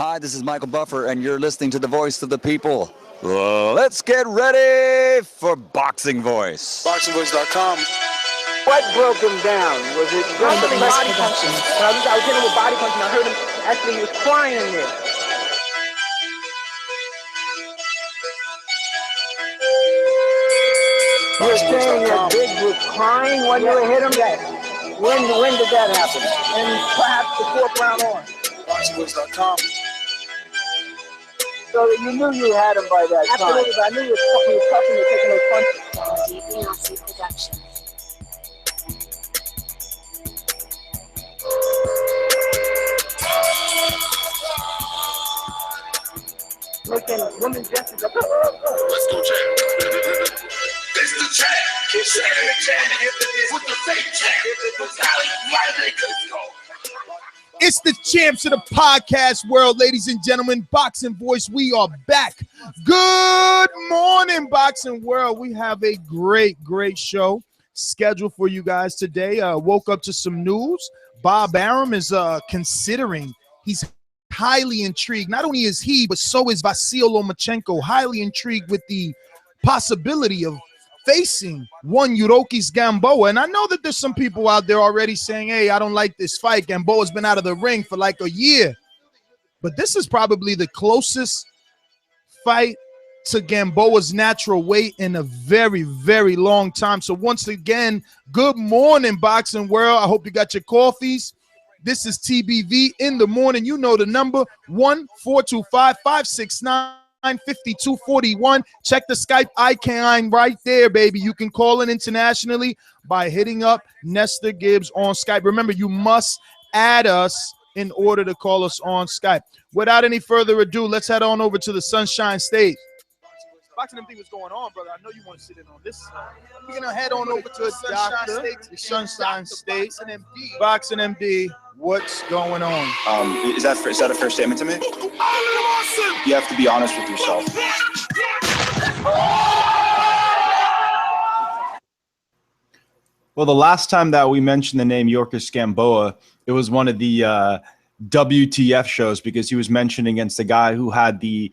Hi, this is Michael Buffer, and you're listening to the voice of the people. Let's get ready for Boxing Voice. ThaBoxingvoice.com. What broke him down? Was it just the body punching? I was hitting him with body punching. I heard him, actually, he was crying in there. You were saying that Gibbs was crying when you hit him? Yes. When did that happen? And perhaps the fourth round on? ThaBoxingvoice.com. So you knew you had him by that time. Absolutely, but I knew he was tough and taking those punches. Deeply Nazi Production. Making women's justice. Let's go, champ. It's the champ. It's the champ. With the fake champ. It's the champs of the podcast world, ladies and gentlemen. Boxing Voice, we are back. Good morning, Boxing World. We have a great show scheduled for you guys today. Woke up to some news. Bob Arum is considering, he's highly intrigued. Not only is he, but so is Vasyl Lomachenko, highly intrigued with the possibility of facing one Yuriorkis Gamboa. And I know that there's some people out there already saying, hey, I don't like this fight. Gamboa's been out of the ring for like a year. But this is probably the closest fight to Gamboa's natural weight in a very long time. So once again, good morning, Boxing World. I hope you got your coffees. This is TBV in the morning. You know the number, 1-425-569. 5241. Check the Skype icon right there, baby. You can call in internationally by hitting up Nestor Gibbs on Skype. Remember, you must add us in order to call us on Skype. Without any further ado, let's head on over to the Sunshine State. Boxing MD, what's going on, brother? I know you want to sit in on this. We're gonna head on over to the Sunshine State. Boxing MD, what's going on? Is that a fair statement to make? You have to be honest with yourself. Well, the last time that we mentioned the name Yuriorkis Gamboa, it was one of the WTF shows because he was mentioned against the guy who had the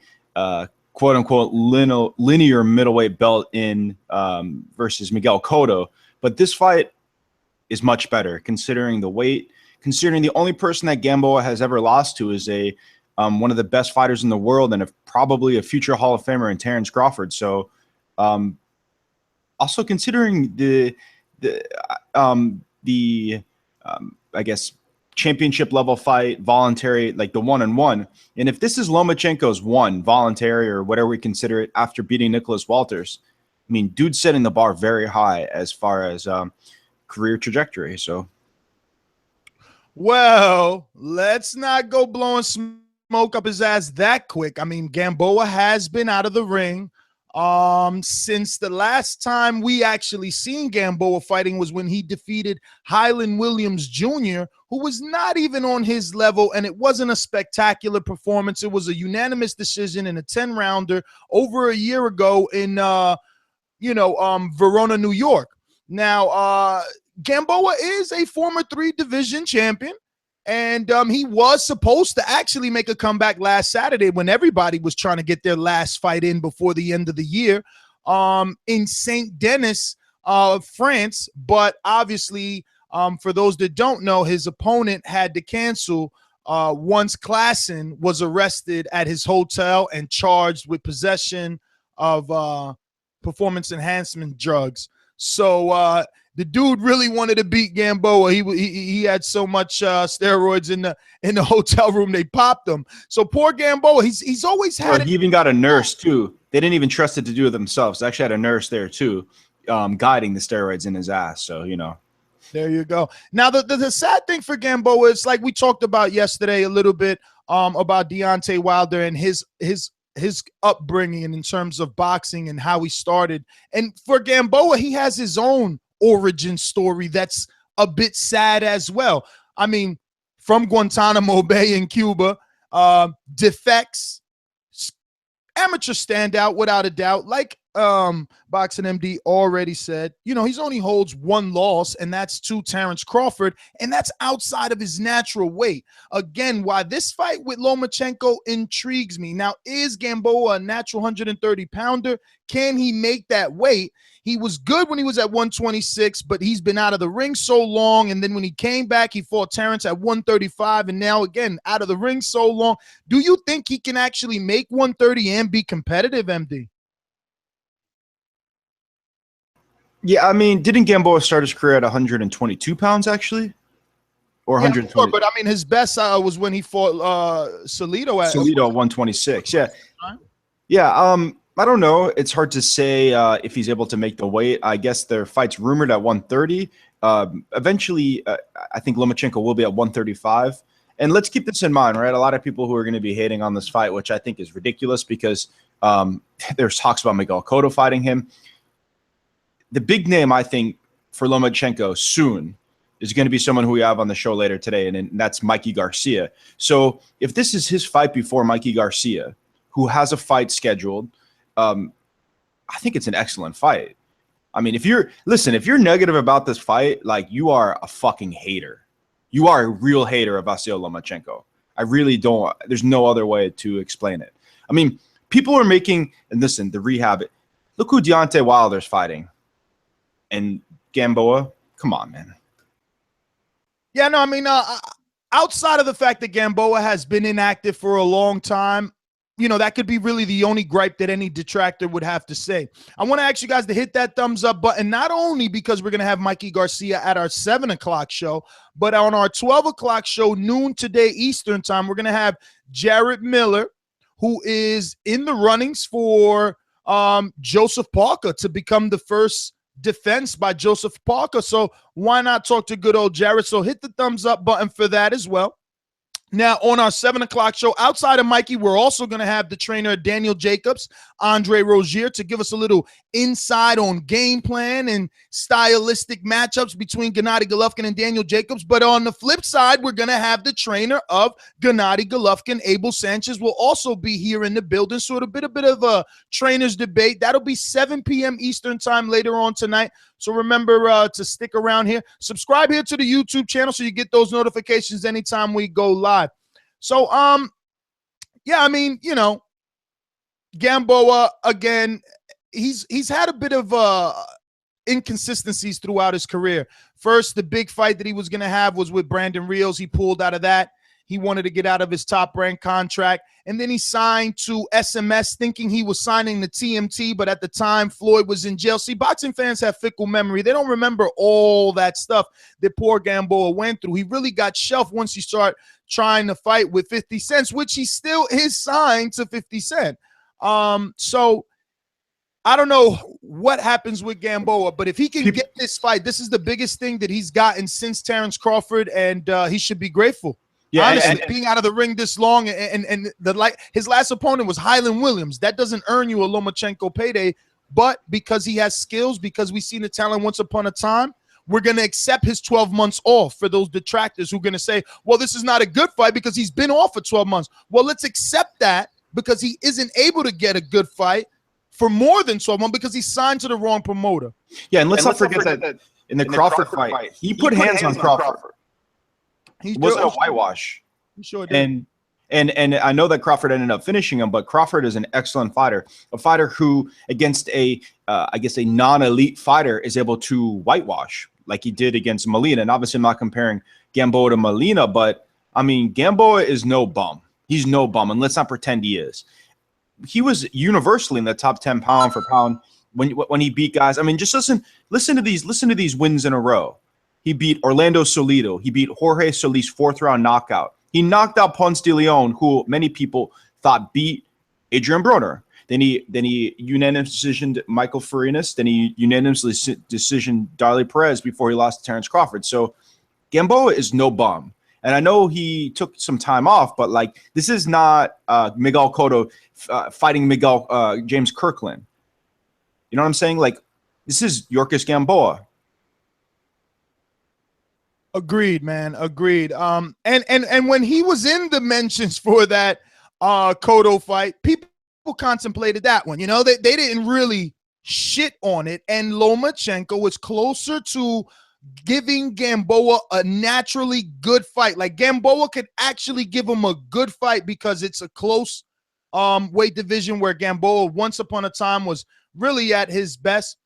quote-unquote linear middleweight belt in versus Miguel Cotto. But this fight is much better considering the weight, considering the only person that Gamboa has ever lost to is a one of the best fighters in the world and probably a future Hall of Famer in Terrence Crawford. So also considering the I guess championship level fight, voluntary, like the 1-on-1. And if this is Lomachenko's one voluntary or whatever we consider it after beating Nicholas Walters, I mean, dude's setting the bar very high as far as career trajectory. So, well, let's not go blowing smoke up his ass that quick. I mean, Gamboa has been out of the ring since the last time we actually seen Gamboa fighting was when he defeated Hylon Williams Jr., who was not even on his level, and it wasn't a spectacular performance. It was a unanimous decision in a 10-rounder over a year ago in Verona, New York. Now, Gamboa is a former 3-division champion. And he was supposed to actually make a comeback last Saturday when everybody was trying to get their last fight in before the end of the year in St. Denis, France. But obviously, for those that don't know, his opponent had to cancel once Klassen was arrested at his hotel and charged with possession of performance enhancement drugs. So the dude really wanted to beat Gamboa. He had so much steroids in the hotel room they popped him. So poor Gamboa, he's always had. He even got a nurse too. They didn't even trust it to do it themselves. They actually had a nurse there too, guiding the steroids in his ass. So There you go. Now the sad thing for Gamboa is like we talked about yesterday a little bit about Deontay Wilder and his upbringing in terms of boxing and how he started. And for Gamboa, he has his own origin story that's a bit sad as well. I mean, from Guantanamo Bay in Cuba, defects, amateur standout without a doubt, like Boxing MD already said, you know, he's only holds one loss, and that's to Terrence Crawford, and that's outside of his natural weight. Again, why this fight with Lomachenko intrigues me. Now, is Gamboa a natural 130-pounder? Can he make that weight? He was good when he was at 126, but he's been out of the ring so long, and then when he came back, he fought Terrence at 135, and now, again, out of the ring so long. Do you think he can actually make 130 and be competitive, MD? Yeah, I mean, didn't Gamboa start his career at 122 pounds, actually? Or 120? Sure, but I mean, his best was when he fought Salido at 126. Yeah. Yeah, I don't know. It's hard to say if he's able to make the weight. I guess their fight's rumored at 130. Eventually, I think Lomachenko will be at 135. And let's keep this in mind, right? A lot of people who are going to be hating on this fight, which I think is ridiculous because there's talks about Miguel Cotto fighting him. The big name, I think, for Lomachenko soon is going to be someone who we have on the show later today, and that's Mikey Garcia. So if this is his fight before Mikey Garcia, who has a fight scheduled, I think it's an excellent fight. I mean, if you're negative about this fight, like, you are a fucking hater. You are a real hater of Vasyl Lomachenko. I really don't. There's no other way to explain it. I mean, people are making, and listen, the rehab, look who Deontay Wilder's fighting. And Gamboa, come on, man. Yeah, no, I mean, outside of the fact that Gamboa has been inactive for a long time, you know, that could be really the only gripe that any detractor would have to say. I want to ask you guys to hit that thumbs up button, not only because we're going to have Mikey Garcia at our 7 o'clock show, but on our 12 o'clock show, noon today Eastern time, we're going to have Jared Miller, who is in the runnings for Joseph Parker to become the first defense by Joseph Parker. So why not talk to good old Jared? So hit the thumbs up button for that as well. Now, on our 7 o'clock show, outside of Mikey, we're also going to have the trainer Daniel Jacobs, Andre Rozier, to give us a little insight on game plan and stylistic matchups between Gennady Golovkin and Daniel Jacobs. But on the flip side, we're going to have the trainer of Gennady Golovkin, Abel Sanchez, will also be here in the building. So it'll be a bit of a trainers debate. That'll be 7 p.m. Eastern time later on tonight. So remember to stick around here. Subscribe here to the YouTube channel so you get those notifications anytime we go live. So, yeah, I mean, you know, Gamboa, again, he's had a bit of inconsistencies throughout his career. First, the big fight that he was going to have was with Brandon Rios. He pulled out of that. He wanted to get out of his top-ranked contract. And then he signed to SMS thinking he was signing the TMT, but at the time, Floyd was in jail. See, boxing fans have fickle memory. They don't remember all that stuff that poor Gamboa went through. He really got shelved once he started trying to fight with 50 Cent, which he still is signed to 50 Cent. So I don't know what happens with Gamboa, but if he can get this fight, this is the biggest thing that he's gotten since Terrence Crawford, and he should be grateful. Yeah, honestly, being out of the ring this long, and his last opponent was Hylon Williams. That doesn't earn you a Lomachenko payday, but because he has skills, because we've seen the talent once upon a time, we're going to accept his 12 months off for those detractors who are going to say, well, this is not a good fight because he's been off for 12 months. Well, let's accept that because he isn't able to get a good fight for more than 12 months because he signed to the wrong promoter. Yeah, and let's not forget that in the Crawford fight, he put hands on Crawford. It wasn't a whitewash. He sure did. And I know that Crawford ended up finishing him, but Crawford is an excellent fighter, a fighter who against a non-elite fighter is able to whitewash like he did against Molina. And obviously I'm not comparing Gamboa to Molina, but I mean, Gamboa is no bum. He's no bum, and let's not pretend he is. He was universally in the top 10 pound for pound when he beat guys. I mean, just listen to these wins in a row. He beat Orlando Salido. He beat Jorge Solis 4th round knockout. He knocked out Ponce de Leon, who many people thought beat Adrian Broner. Then he unanimously decisioned Michael Farinas. Then he unanimously decisioned Darley Perez before he lost to Terrence Crawford. So Gamboa is no bum. And I know he took some time off, but like this is not Miguel Cotto fighting James Kirkland. You know what I'm saying? Like this is Yuriorkis Gamboa. Agreed, man. Agreed. And when he was in the mentions for that Cotto fight, people contemplated that one. You know, they didn't really shit on it, and Lomachenko is closer to giving Gamboa a naturally good fight. Like Gamboa could actually give him a good fight because it's a close weight division where Gamboa once upon a time was really at his best.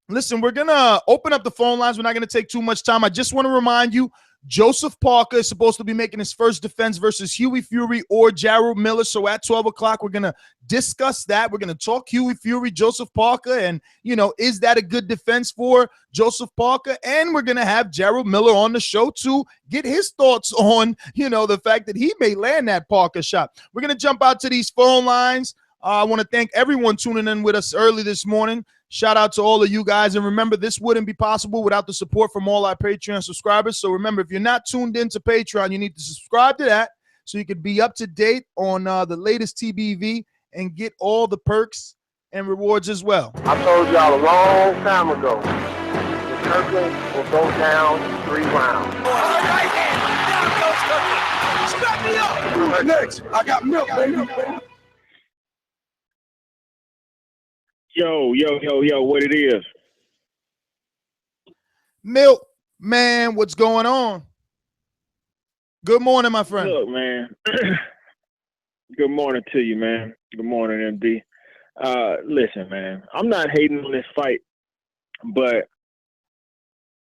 Listen, we're going to open up the phone lines. We're not going to take too much time. I just want to remind you, Joseph Parker is supposed to be making his first defense versus Hughie Fury or Jarrell Miller. So at 12 o'clock, we're going to discuss that. We're going to talk Hughie Fury, Joseph Parker, and, you know, is that a good defense for Joseph Parker? And we're going to have Jarrell Miller on the show to get his thoughts on, you know, the fact that he may land that Parker shot. We're going to jump out to these phone lines. I want to thank everyone tuning in with us early this morning. Shout out to all of you guys. And remember, this wouldn't be possible without the support from all our Patreon subscribers. So remember, if you're not tuned into Patreon, you need to subscribe to that so you can be up to date on the latest TBV and get all the perks and rewards as well. I told y'all a long time ago, the Kirkland will go down in 3 rounds. Next, I got milk, baby. Yo, what it is? Milk, man, what's going on? Good morning, my friend. Look, man. Good morning to you, man. Good morning, MD. Listen, man, I'm not hating on this fight, but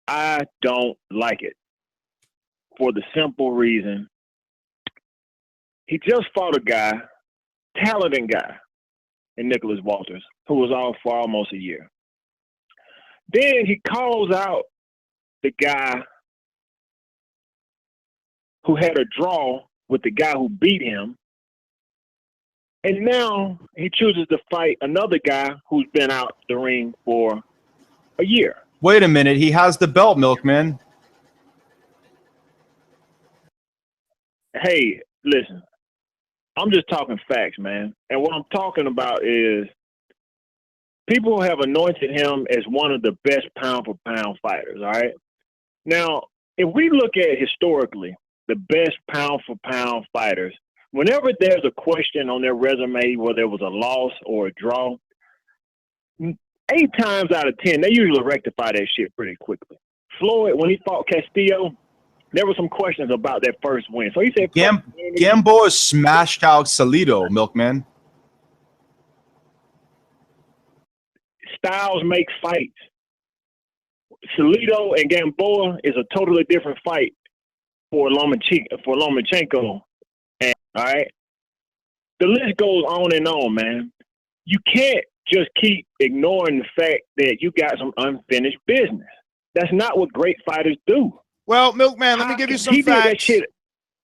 I don't like it for the simple reason he just fought a guy, talented guy, in Nicholas Walters, who was off for almost a year. Then he calls out the guy who had a draw with the guy who beat him. And now he chooses to fight another guy who's been out the ring for a year. Wait a minute. He has the belt, Milkman. Hey, listen. I'm just talking facts, man. And what I'm talking about is people have anointed him as one of the best pound-for-pound fighters, all right? Now, if we look at historically the best pound-for-pound fighters, whenever there's a question on their resume, whether it was a loss or a draw, 8 times out of 10, they usually rectify that shit pretty quickly. Floyd, when he fought Castillo, there were some questions about that first win. So he said, Gamboa smashed out Salido, Milkman. Styles make fights. Salido and Gamboa is a totally different fight for Lomachenko. And, all right? The list goes on and on, man. You can't just keep ignoring the fact that you got some unfinished business. That's not what great fighters do. Well, Milkman, let me give you some facts.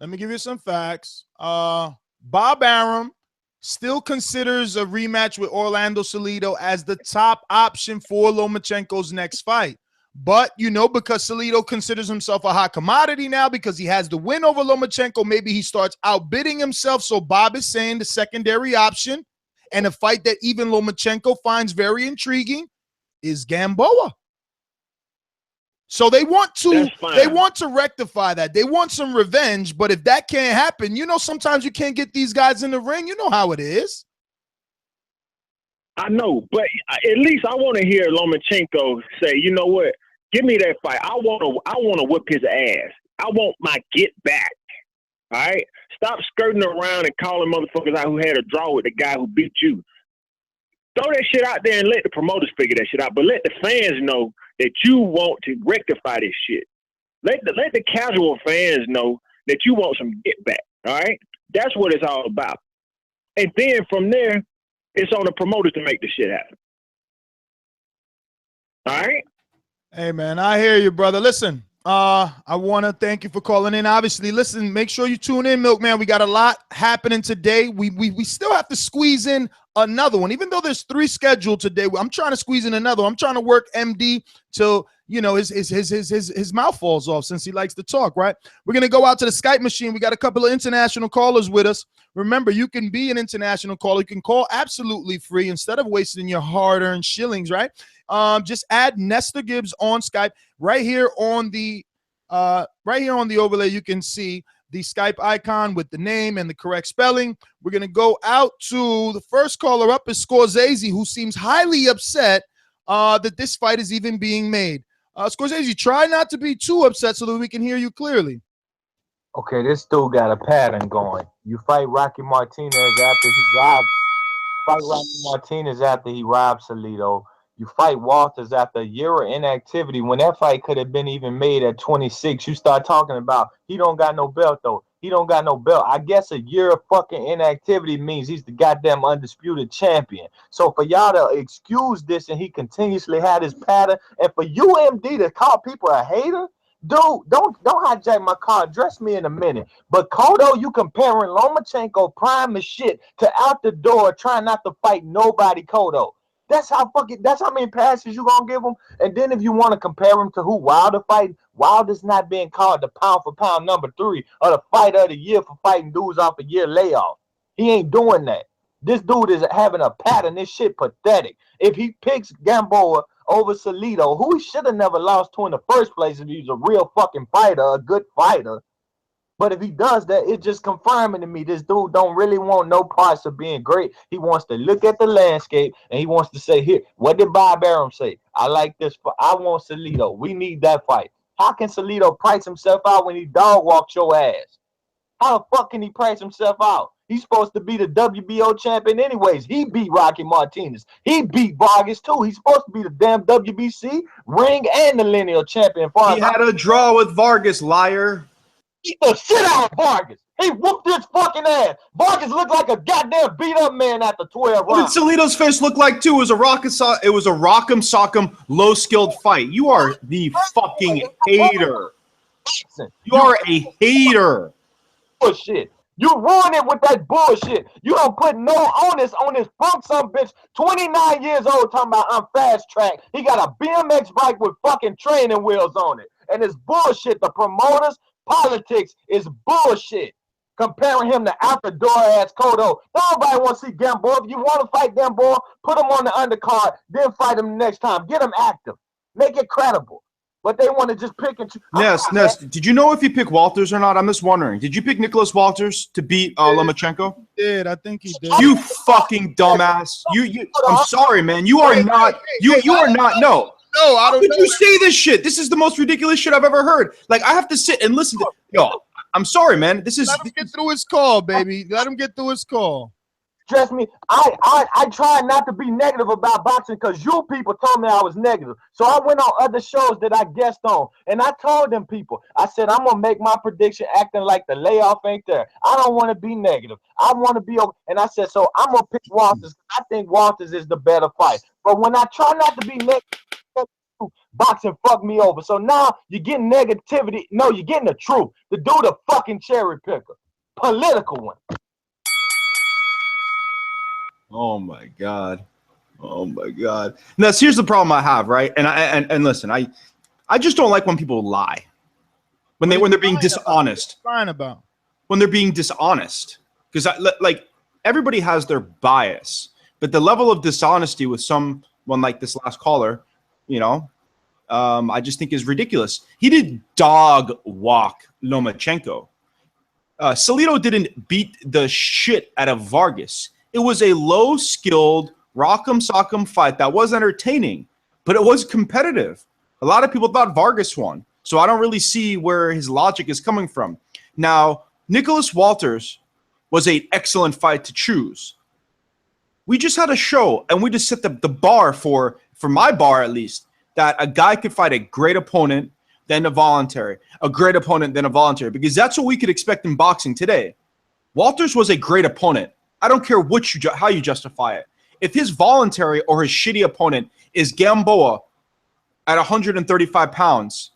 Let me give you some facts. Bob Arum still considers a rematch with Orlando Salido as the top option for Lomachenko's next fight. But, you know, because Salido considers himself a hot commodity now because he has the win over Lomachenko, maybe he starts outbidding himself. So Bob is saying the secondary option and a fight that even Lomachenko finds very intriguing is Gamboa. So they want to rectify that. They want some revenge, but if that can't happen, you know, sometimes you can't get these guys in the ring. You know how it is. I know, but at least I want to hear Lomachenko say, you know what? Give me that fight. I want to whip his ass. I want my get back. All right? Stop skirting around and calling motherfuckers out who had a draw with the guy who beat you. Throw that shit out there and let the promoters figure that shit out. But let the fans know that you want to rectify this shit. Let the casual fans know that you want some get back. All right? That's what it's all about. And then from there, it's on the promoters to make the shit happen. All right? Hey, man, I hear you, brother. Listen, I want to thank you for calling in. Obviously, listen, make sure you tune in, Milkman. We got a lot happening today. We still have to squeeze in another one. Even though there's 3 scheduled today, I'm trying to squeeze in another one. I'm trying to work MD till, you know, his mouth falls off since he likes to talk, right? We're going to go out to the Skype machine. We got a couple of international callers with us. Remember, you can be an international caller. You can call absolutely free instead of wasting your hard-earned shillings, right? Just add Nestor Gibbs on Skype right here on the overlay. You can see the Skype icon with the name and the correct spelling. We're going to go out to the first caller up is Scorsese, who seems highly upset that this fight is even being made. Scorsese, try not to be too upset so that we can hear you clearly. Okay, this dude got a pattern going. You fight Rocky Martinez after he robbed. Fight Rocky Martinez after he robbed Salido. You fight Walters after a year of inactivity. When that fight could have been even made at 26, you start talking about he don't got no belt though. He don't got no belt. I guess a year of fucking inactivity means he's the goddamn undisputed champion. So for y'all to excuse this and he continuously had his pattern, and for UMD to call people a hater. Dude, don't hijack my car. Address me in a minute. But Cotto, you comparing Lomachenko prime as shit to out the door trying not to fight nobody, Cotto. That's how many passes you gonna give him. And then if you want to compare him to who Wilder fighting, Wilder's not being called the pound for pound number 3 or the fighter of the year for fighting dudes off a year layoff. He ain't doing that. This dude is having a pattern. This shit pathetic. If he picks Gamboa over Salido, who he should have never lost to in the first place if he's a real fucking fighter, a good fighter. But if he does that, it's just confirming to me this dude don't really want no parts of being great. He wants to look at the landscape and he wants to say, here, what did Bob Arum say? I like this. I want Salido. We need that fight. How can Salido price himself out when he dog walked your ass? How the fuck can he price himself out? He's supposed to be the WBO champion anyways. He beat Rocky Martinez. He beat Vargas too. He's supposed to be the damn WBC ring and the lineal champion. He had a draw with Vargas, liar. Beat the shit out of Vargas. He whooped his fucking ass. Vargas looked like a goddamn beat up man after 12 What rounds. did Salido's face look like too? It was a rock'em sock'em low skilled fight. You are the fucking hater. You are a hater. Bullshit. You ruin it with that bullshit. You don't put no onus on this punk some bitch, 29 years old, talking about I'm fast track. He got a BMX bike with fucking training wheels on it. And it's bullshit. The promoters, politics is bullshit. Comparing him to out the door ass Cotto. Nobody wants to see Gamboa. If you want to fight Gamboa, put him on the undercard, then fight him next time. Get him active. Make it credible. But they want to just pick and choose. Ness, did you know if you pick Walters or not? I'm just wondering. Did you pick Nicholas Walters to beat Lomachenko? He did. I think he did. You fucking dumbass. I'm sorry, man. You are not. You are not. No. No, I don't How could know. you say this shit? This is the most ridiculous shit I've ever heard. Like, I have to sit and listen to. Yo, I'm sorry, man. This is. Let him get through his call, baby. Let him get through his call. Trust me, I try not to be negative about boxing because you people told me I was negative. So I went on other shows that I guest on, and I told them people, I said, I'm going to make my prediction acting like the layoff ain't there. I don't want to be negative. I want to be, and I said, so I'm going to pick Walters. I think Walters is the better fight. But when I try not to be negative, boxing fucked me over. So now you're getting negativity. No, you're getting the truth. The dude a fucking cherry picker. Political one. Oh my god. Oh my god. Now, here's the problem I have, right? And listen, I just don't like when people lie. When they're being dishonest. Fine about. When they're being dishonest. Because like everybody has their bias, but the level of dishonesty with someone like this last caller, you know, I just think is ridiculous. He did dog walk Lomachenko. Salido didn't beat the shit out of Vargas. It was a low-skilled, rock'em sock'em fight that was entertaining, but it was competitive. A lot of people thought Vargas won, so I don't really see where his logic is coming from. Now, Nicholas Walters was an excellent fight to choose. We just had a show, and we just set the bar for my bar at least, that a guy could fight a great opponent, then a voluntary, a great opponent, then a voluntary, because that's what we could expect in boxing today. Walters was a great opponent. I don't care how you justify it. If his voluntary or his shitty opponent is Gamboa at 135 pounds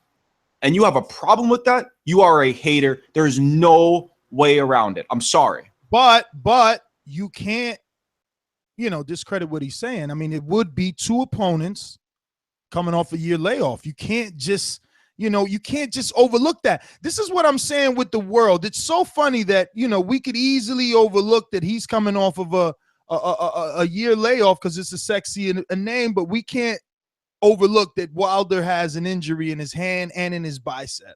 and you have a problem with that, you are a hater. There's no way around it. I'm sorry. But you can't, discredit what he's saying. I mean, it would be two opponents coming off a year layoff. You can't just overlook that. This is what I'm saying with the world. It's so funny that, we could easily overlook that he's coming off of a year layoff because it's a sexy a name, but we can't overlook that Wilder has an injury in his hand and in his bicep.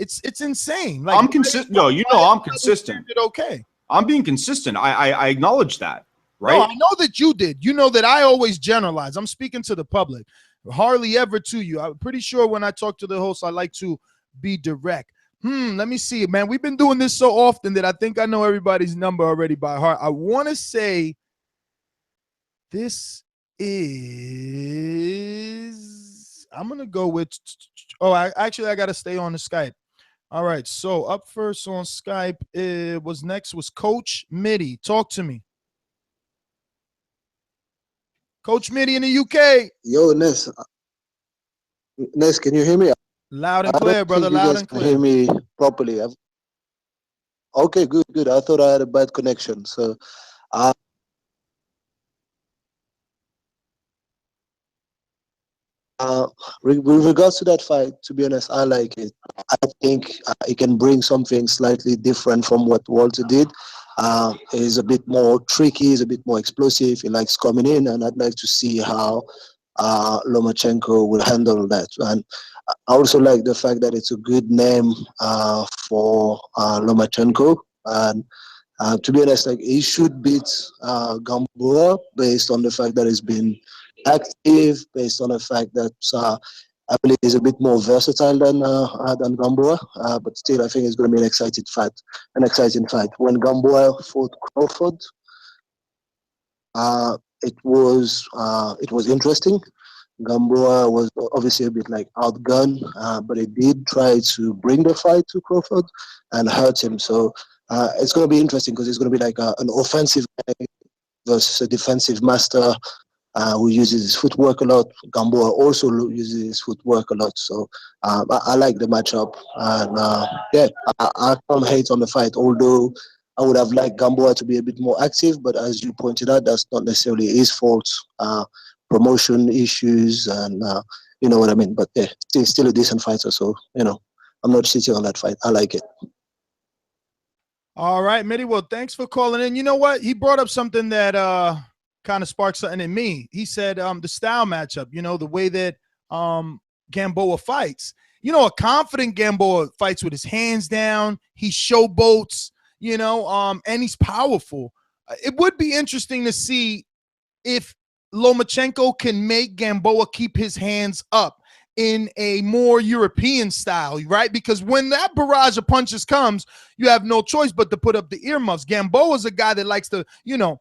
It's insane. Like I'm consistent. No, you know I'm consistent. Okay. I'm being consistent. I acknowledge that, right? No, I know that you did. You know that I always generalize. I'm speaking to the public, hardly ever to you. I'm pretty sure when I talk to the host, I like to be direct. Let me see, man. We've been doing this so often that I think I know everybody's number already by heart. I want to say this is, I'm going to go with, I got to stay on the Skype. All right, so up first on Skype was Coach Mitty. Talk to me. Coach Mitty in the UK. Yo, Nes, can you hear me? Loud and clear, brother. Loud and clear. Hear me properly? Okay, good. I thought I had a bad connection. So, with regards to that fight, to be honest, I like it. I think it can bring something slightly different from what Walter did. It's a bit more tricky, it's a bit more explosive. He likes coming in, and I'd like to see how Lomachenko will handle that. And I also like the fact that it's a good name for Lomachenko. And to be honest, like, he should beat Gamboa based on the fact that he's been active, based on the fact that I believe he's a bit more versatile than Gamboa. But still, I think it's going to be an exciting fight. When Gamboa fought Crawford, it was interesting. Gamboa was obviously a bit like outgunned, but he did try to bring the fight to Crawford and hurt him. So it's going to be interesting because it's going to be like an offensive guy versus a defensive master who uses his footwork a lot. Gamboa also uses his footwork a lot. So I like the matchup. And I can't hate on the fight, although I would have liked Gamboa to be a bit more active. But as you pointed out, that's not necessarily his fault. Promotion issues, and you know what I mean. But yeah, still a decent fighter. So, you know, I'm not shitting on that fight. I like it. All right, Mitty. Well, thanks for calling in. You know what? He brought up something that kind of sparked something in me. He said the style matchup, you know, the way that Gamboa fights. You know, a confident Gamboa fights with his hands down. He showboats, you know, and he's powerful. It would be interesting to see if Lomachenko can make Gamboa keep his hands up in a more European style, right? Because when that barrage of punches comes, you have no choice but to put up the earmuffs. Gamboa is a guy that likes to, you know,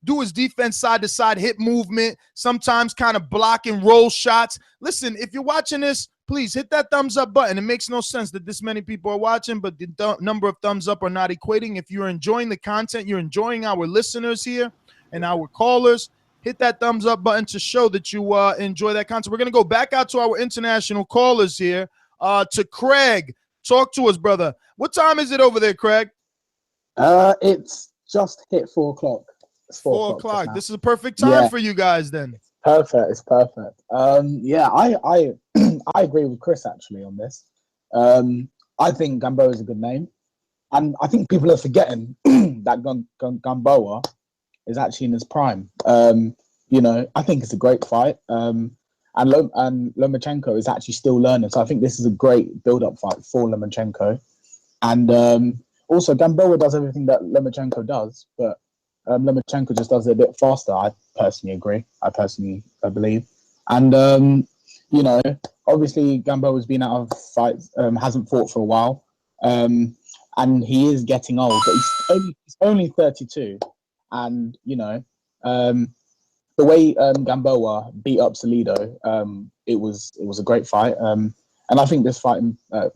do his defense side to side, hip movement, sometimes kind of block and roll shots. Listen, if you're watching this, please hit that thumbs up button. It makes no sense that this many people are watching, but the number of thumbs up are not equating. If you're enjoying the content, you're enjoying our listeners here and our callers, hit that thumbs up button to show that you enjoy that content. We're going to go back out to our international callers here, to Craig. Talk to us, brother. What time is it over there, Craig? It's just hit 4 o'clock. It's 4 o'clock. This is a perfect time for you guys then. It's perfect. Yeah, I I agree with Chris actually on this. I think Gamboa is a good name. And I think people are forgetting that Gamboa is actually in his prime. You know, I think it's a great fight. And Lomachenko is actually still learning. So I think this is a great build-up fight for Lomachenko. And also, Gamboa does everything that Lomachenko does, but Lomachenko just does it a bit faster. I personally agree. I believe. And, you know, obviously Gamboa's been out of fights, hasn't fought for a while. And he is getting old, but he's only 32. And, you know, the way Gamboa beat up Salido, it was a great fight. And I think this fight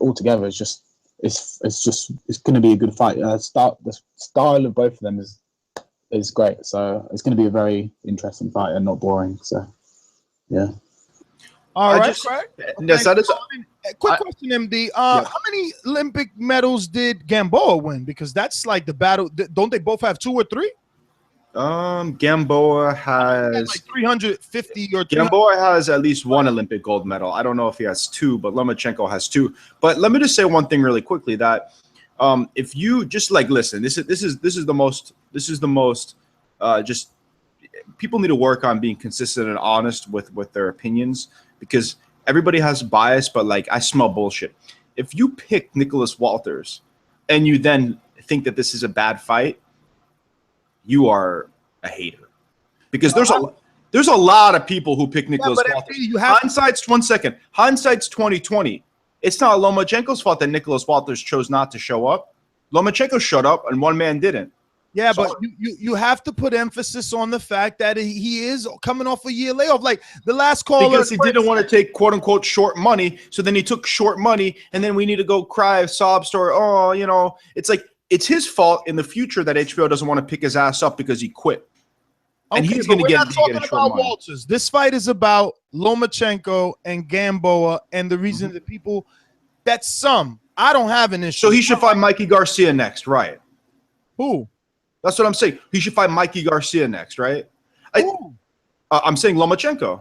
altogether is just it's going to be a good fight. The style of both of them is great. So it's going to be a very interesting fight and not boring. So, yeah. All right, Craig. Yes, that is quick question, MD. How many Olympic medals did Gamboa win? Because that's like the battle. Don't they both have 2 or 3? Gamboa has like 350 or Gamboa has at least 1 Olympic gold medal. I don't know if he has 2, but Lomachenko has 2. But let me just say one thing really quickly, that if you just like listen, this is the most just people need to work on being consistent and honest with their opinions, because everybody has bias, but like I smell bullshit. if you pick Nicholas Walters and you then think that this is a bad fight, you are a hater. Because there's a lot of people who pick Nicholas Walters. Hindsight's 2020. It's not Lomachenko's fault that Nicholas Walters chose not to show up. Lomachenko showed up and one man didn't. Yeah, but you have to put emphasis on the fact that he is coming off a year layoff. Like the last caller, because he didn't want to take quote unquote short money. So then he took short money, and then we need to go cry a sob story. Oh, you know, it's like it's his fault in the future that HBO doesn't want to pick his ass up because he quit. And okay, he's going to get talking about Walters. This fight is about Lomachenko and Gamboa, and the reason that people I don't have an issue. So he should fight Mikey Garcia next, right? Who? That's what I'm saying. He should fight Mikey Garcia next, right? I'm saying Lomachenko.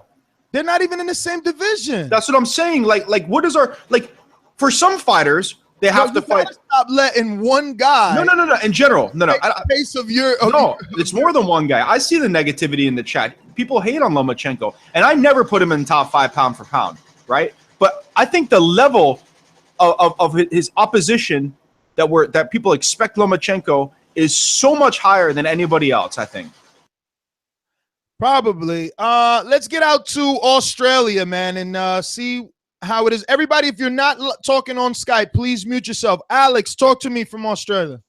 They're not even in the same division. That's what I'm saying. Like what is our for some fighters they have to fight. Stop letting one guy. No. In general, no. Pace of your no, it's more than one guy. I see the negativity in the chat. People hate on Lomachenko, and I never put him in top 5 pound for pound, right? But I think the level of his opposition that people expect Lomachenko is so much higher than anybody else, I think. Probably. Let's get out to Australia, man, and see how it is. Everybody, if you're not talking on Skype, please mute yourself. Alex, talk to me from Australia.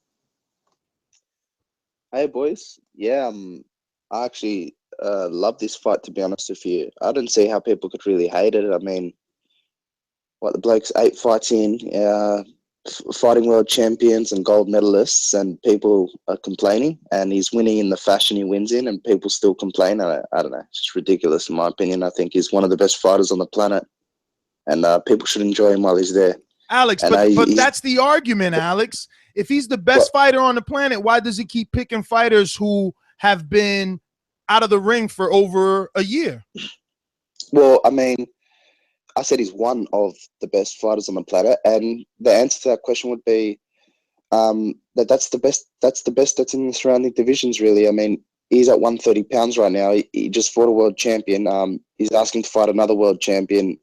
Hey, boys. Yeah, I actually love this fight, to be honest with you. I didn't see how people could really hate it. I mean, the bloke's 8 fights in, fighting world champions and gold medalists, and people are complaining, and he's winning in the fashion he wins in, and people still complain. I don't know. It's just ridiculous, in my opinion. I think he's one of the best fighters on the planet, and people should enjoy him while he's there. Alex, but that's the argument, Alex. If he's the best fighter on the planet, why does he keep picking fighters who have been out of the ring for over a year? Well, I mean, I said he's one of the best fighters on the planet, and the answer to that question would be that's the best that's in the surrounding divisions, really. I mean, he's at 130 pounds right now. He just fought a world champion. He's asking to fight another world champion.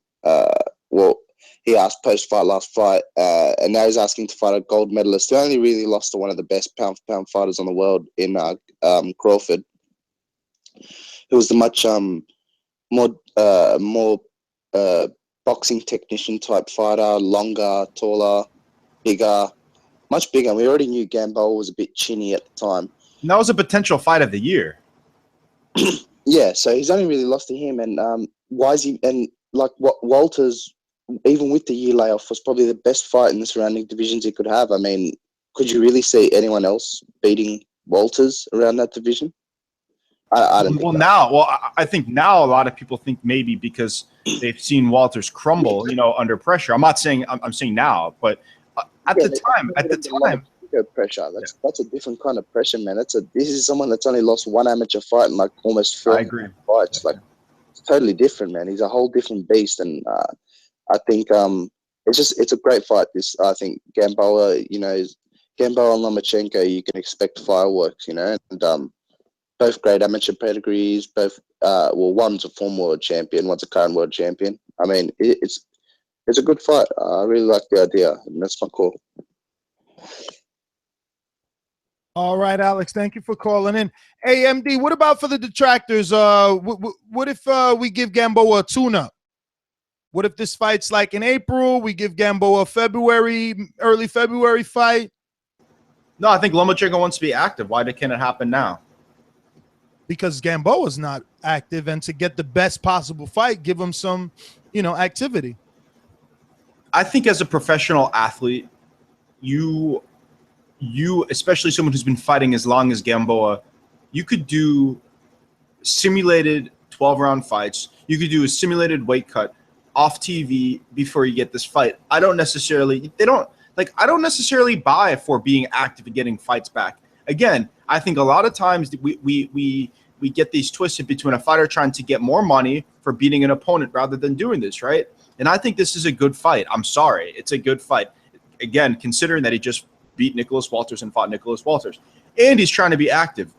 Well, he asked post-fight last fight, and now he's asking to fight a gold medalist who only really lost to one of the best pound-for-pound fighters on the world in Crawford, who was the much more boxing technician type fighter, longer, taller, bigger, much bigger. We already knew Gamboa was a bit chinny at the time. And that was a potential fight of the year. Yeah, so he's only really lost to him, and why is he? And like what Walters, even with the year layoff, was probably the best fight in the surrounding divisions he could have. I mean, could you really see anyone else beating Walters around that division? I don't. I think now a lot of people think maybe because they've seen Walters crumble, under pressure. I'm not saying I'm saying now, but at the time, pressure. That's a different kind of pressure, man. This is someone that's only lost one amateur fight in like almost 4 fights. Like, it's totally different, man. He's a whole different beast, and I think it's a great fight. I think Gamboa, Gamboa and Lomachenko, you can expect fireworks, and both great amateur pedigrees. Both, one's a former world champion, one's a current world champion. I mean, it's a good fight. I really like the idea, and that's my call. All right, Alex, thank you for calling in. Hey, MD, what about for the detractors? What if we give Gamboa a tune-up? What if this fight's like in April? We give Gamboa a early February fight? No, I think Lomachenko wants to be active. Why can't it happen now? Because Gamboa's not active, and to get the best possible fight, give him some, activity. I think as a professional athlete, you, especially someone who's been fighting as long as Gamboa, you could do simulated 12-round fights. You could do a simulated weight cut off TV before you get this fight. I don't necessarily buy for being active and getting fights back. Again, I think a lot of times we get these twisted between a fighter trying to get more money for beating an opponent rather than doing this, right? And I think this is a good fight. I'm sorry. It's a good fight. Again, considering that he just beat Nicholas Walters and fought Nicholas Walters. And he's trying to be active.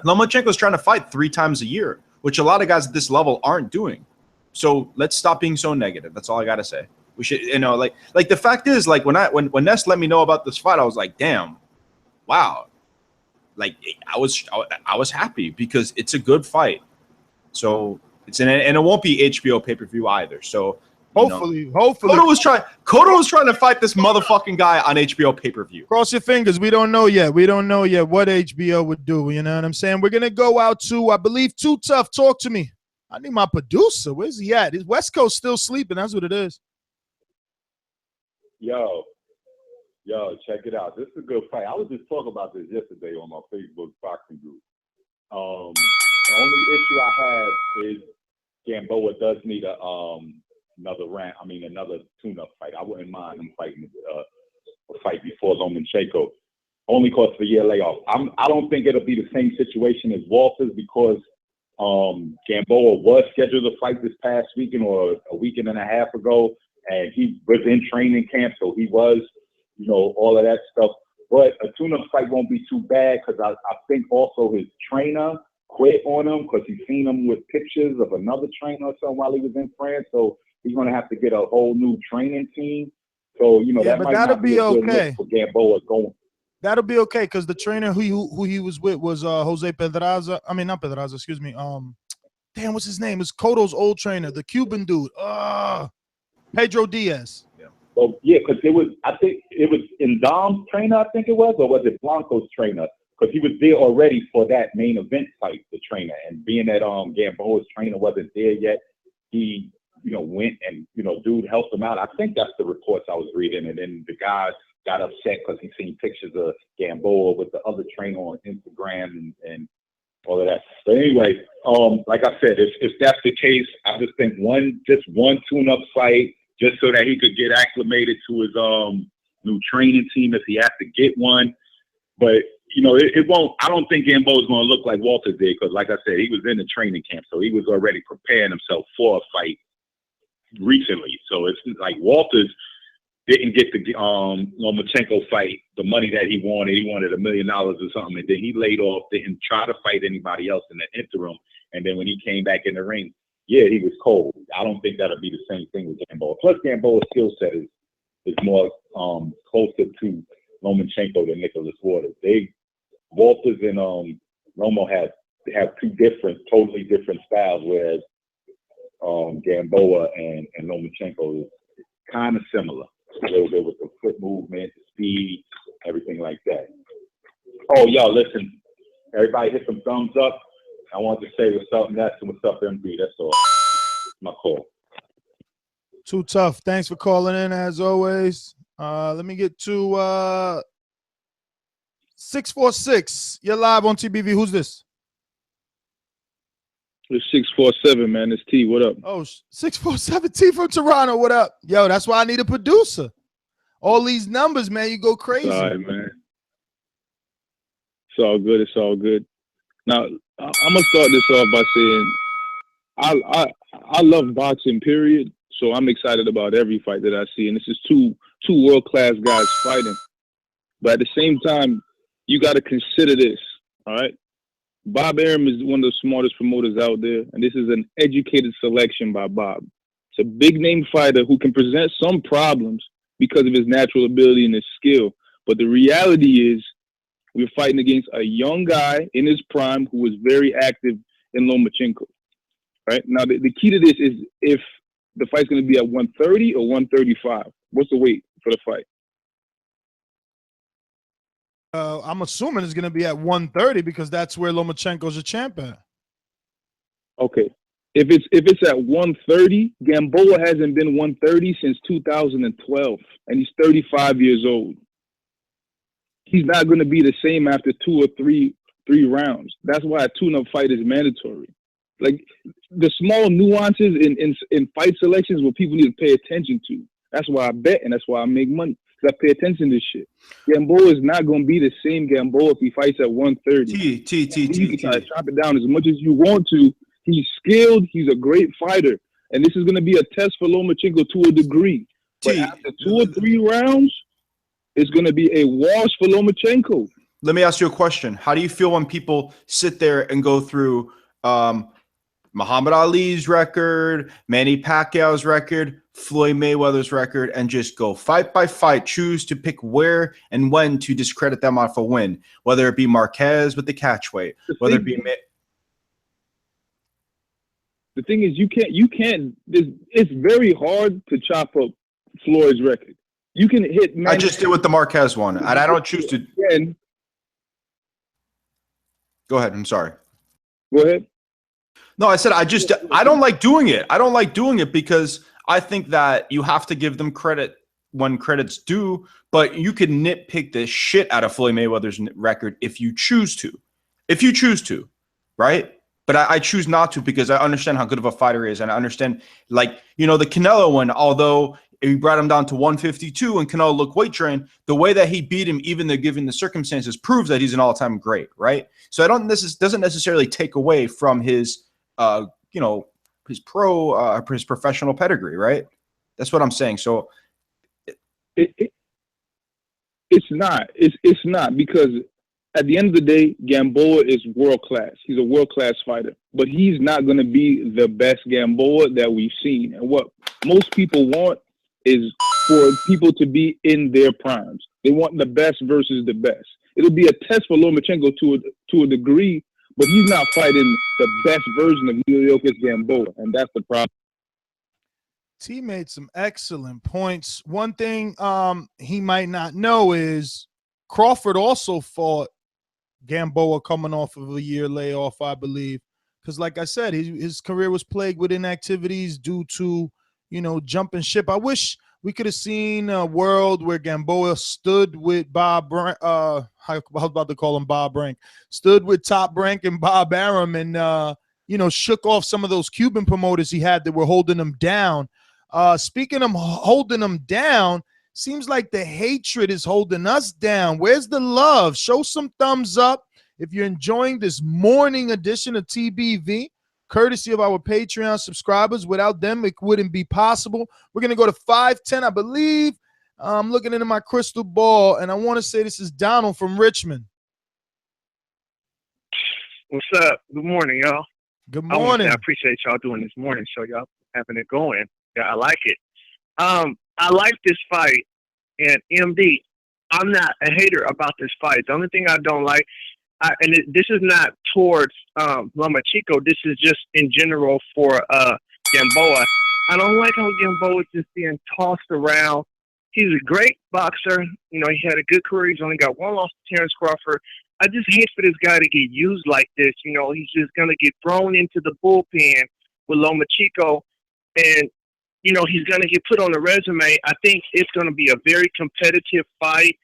Lomachenko's trying to fight 3 times a year, which a lot of guys at this level aren't doing. So let's stop being so negative. That's all I got to say. We should, like the fact is, like when Ness let me know about this fight, I was like, damn, wow. Like I was happy because it's a good fight. So and it won't be HBO pay-per-view either. So hopefully Cotto was trying to fight this motherfucking guy on HBO pay-per-view. Cross your fingers. We don't know yet what HBO would do. You know what I'm saying? We're gonna go out to, I believe, Too Tough. Talk to me. I need my producer. Where's he at? Is West Coast still sleeping? That's what it is. Yo, check it out. This is a good fight. I was just talking about this yesterday on my Facebook boxing group. The only issue I have is Gamboa does need another round. I mean, another tune-up fight. I wouldn't mind him fighting a fight before Lomachenko, only because of the year layoff. I don't think it'll be the same situation as Walters because Gamboa was scheduled to fight this past weekend or a weekend and a half ago, and he was in training camp, so he was, all of that stuff. But a tune-up fight won't be too bad because I think also his trainer quit on him because he's seen him with pictures of another trainer or something while he was in France. So he's going to have to get a whole new training team. So, that might not be okay for Gamboa going. That'll be okay because the trainer who he was with was Jose Pedraza. I mean, not Pedraza, excuse me. Damn, what's his name? It's Cotto's old trainer, the Cuban dude. Pedro Diaz. Yeah. Well, yeah, because I think it was Indom's trainer, I think it was, or was it Blanco's trainer? Because he was there already for that main event fight, the trainer. And being that Gamboa's trainer wasn't there yet, he, went and, dude helped him out. I think that's the reports I was reading. And then the guy got upset because he seen pictures of Gamboa with the other trainer on Instagram and all of that. But anyway, like I said, if that's the case, I just think one tune-up fight just so that he could get acclimated to his new training team if he has to get one. But, it won't – I don't think Gamboa's going to look like Walter did because, like I said, he was in the training camp, so he was already preparing himself for a fight recently. So it's like Walters didn't get the Lomachenko fight, the money that he wanted. He wanted $1 million or something, and then he laid off, didn't try to fight anybody else in the interim. And then when he came back in the ring, yeah, he was cold. I don't think that'll be the same thing with Gamboa. Plus, Gamboa's skill set is more closer to Lomachenko than Nicholas Waters. Walters and Lomo have two totally different styles, whereas Gamboa and Lomachenko is kind of similar. A little bit with the foot movement, the speed, everything like that. Oh, yo, listen, everybody hit some thumbs up. I wanted to say what's up, Ness, and what's up, MB. That's all. That's my call. Too Tough. Thanks for calling in, as always. Let me get to 646. You're live on TBV. Who's this? It's 647, man. It's T. What up? Oh, 647 T from Toronto. What up? Yo, that's why I need a producer. All these numbers, man, you go crazy. All right, man. It's all good. It's all good. Now, I'm gonna start this off by saying I love boxing, period. So I'm excited about every fight that I see, and this is two world-class guys fighting. But at the same time, you got to consider this. All right. Bob Arum is one of the smartest promoters out there, and this is an educated selection by Bob. It's a big-name fighter who can present some problems because of his natural ability and his skill. But the reality is we're fighting against a young guy in his prime who was very active in Lomachenko. Right? Now, the key to this is if the fight's going to be at 130 or 135. What's the weight for the fight? I'm assuming it's going to be at 130 because that's where Lomachenko's a champ at. Okay. If it's at 130, Gamboa hasn't been 130 since 2012, and he's 35 years old. He's not going to be the same after two or three rounds. That's why a tune-up fight is mandatory. Like the small nuances in fight selections what people need to pay attention to. That's why I bet and that's why I make money. Because I pay attention to this shit. Gamboa is not going to be the same Gamboa if he fights at 130. You can try to chop it down as much as you want to. He's skilled. He's a great fighter. And this is going to be a test for Lomachenko to a degree. But after 2 or 3 rounds, it's going to be a wash for Lomachenko. Let me ask you a question. How do you feel when people sit there and go through Muhammad Ali's record, Manny Pacquiao's record, Floyd Mayweather's record and just go fight by fight, choose to pick where and when to discredit them off a win, whether it be Marquez with the catchweight, whether it be the thing is, you can't. It's very hard to chop up Floyd's record. You can hit. I just did with the Marquez one, and I don't choose to. Go ahead. I'm sorry. Go ahead. No, I said I don't like doing it. I don't like doing it because I think that you have to give them credit when credit's due, but you can nitpick the shit out of Floyd Mayweather's record if you choose to. If you choose to, right? But I choose not to because I understand how good of a fighter he is, and I understand, like, the Canelo one, although he brought him down to 152 and Canelo looked weight trained, the way that he beat him, even though given the circumstances, proves that he's an all-time great, right? So doesn't necessarily take away from his his professional pedigree, right? That's what I'm saying. So it's not because at the end of the day, Gamboa is world class. He's a world class fighter, but he's not going to be the best Gamboa that we've seen. And what most people want is for people to be in their primes. They want the best versus the best. It'll be a test for Lomachenko to a degree, but he's not fighting the best version of Yuriorkis Gamboa, and that's the problem. T made some excellent points. One thing he might not know is Crawford also fought Gamboa coming off of a year layoff, I believe, because like I said, his career was plagued with inactivities due to, jumping ship. I wish we could have seen a world where Gamboa stood with Bob I was about to call him Bob Rank, stood with Top Rank and Bob Arum and, shook off some of those Cuban promoters he had that were holding him down. Speaking of holding him down, seems like the hatred is holding us down. Where's the love? Show some thumbs up if you're enjoying this morning edition of TBV, courtesy of our Patreon subscribers. Without them, it wouldn't be possible. We're going to go to 510, I believe. I'm looking into my crystal ball, and I want to say this is Donald from Richmond. What's up? Good morning, y'all. Good morning. I appreciate y'all doing this morning show. Y'all having it going. Yeah, I like it. I like this fight, and MD, I'm not a hater about this fight. The only thing I don't like, this is not towards Lomachenko, this is just in general for Gamboa. I don't like how Gamboa is just being tossed around. He's a great boxer. He had a good career. He's only got one loss to Terrence Crawford. I just hate for this guy to get used like this. He's just going to get thrown into the bullpen with Lomachenko, and he's going to get put on the resume. I think it's going to be a very competitive fight.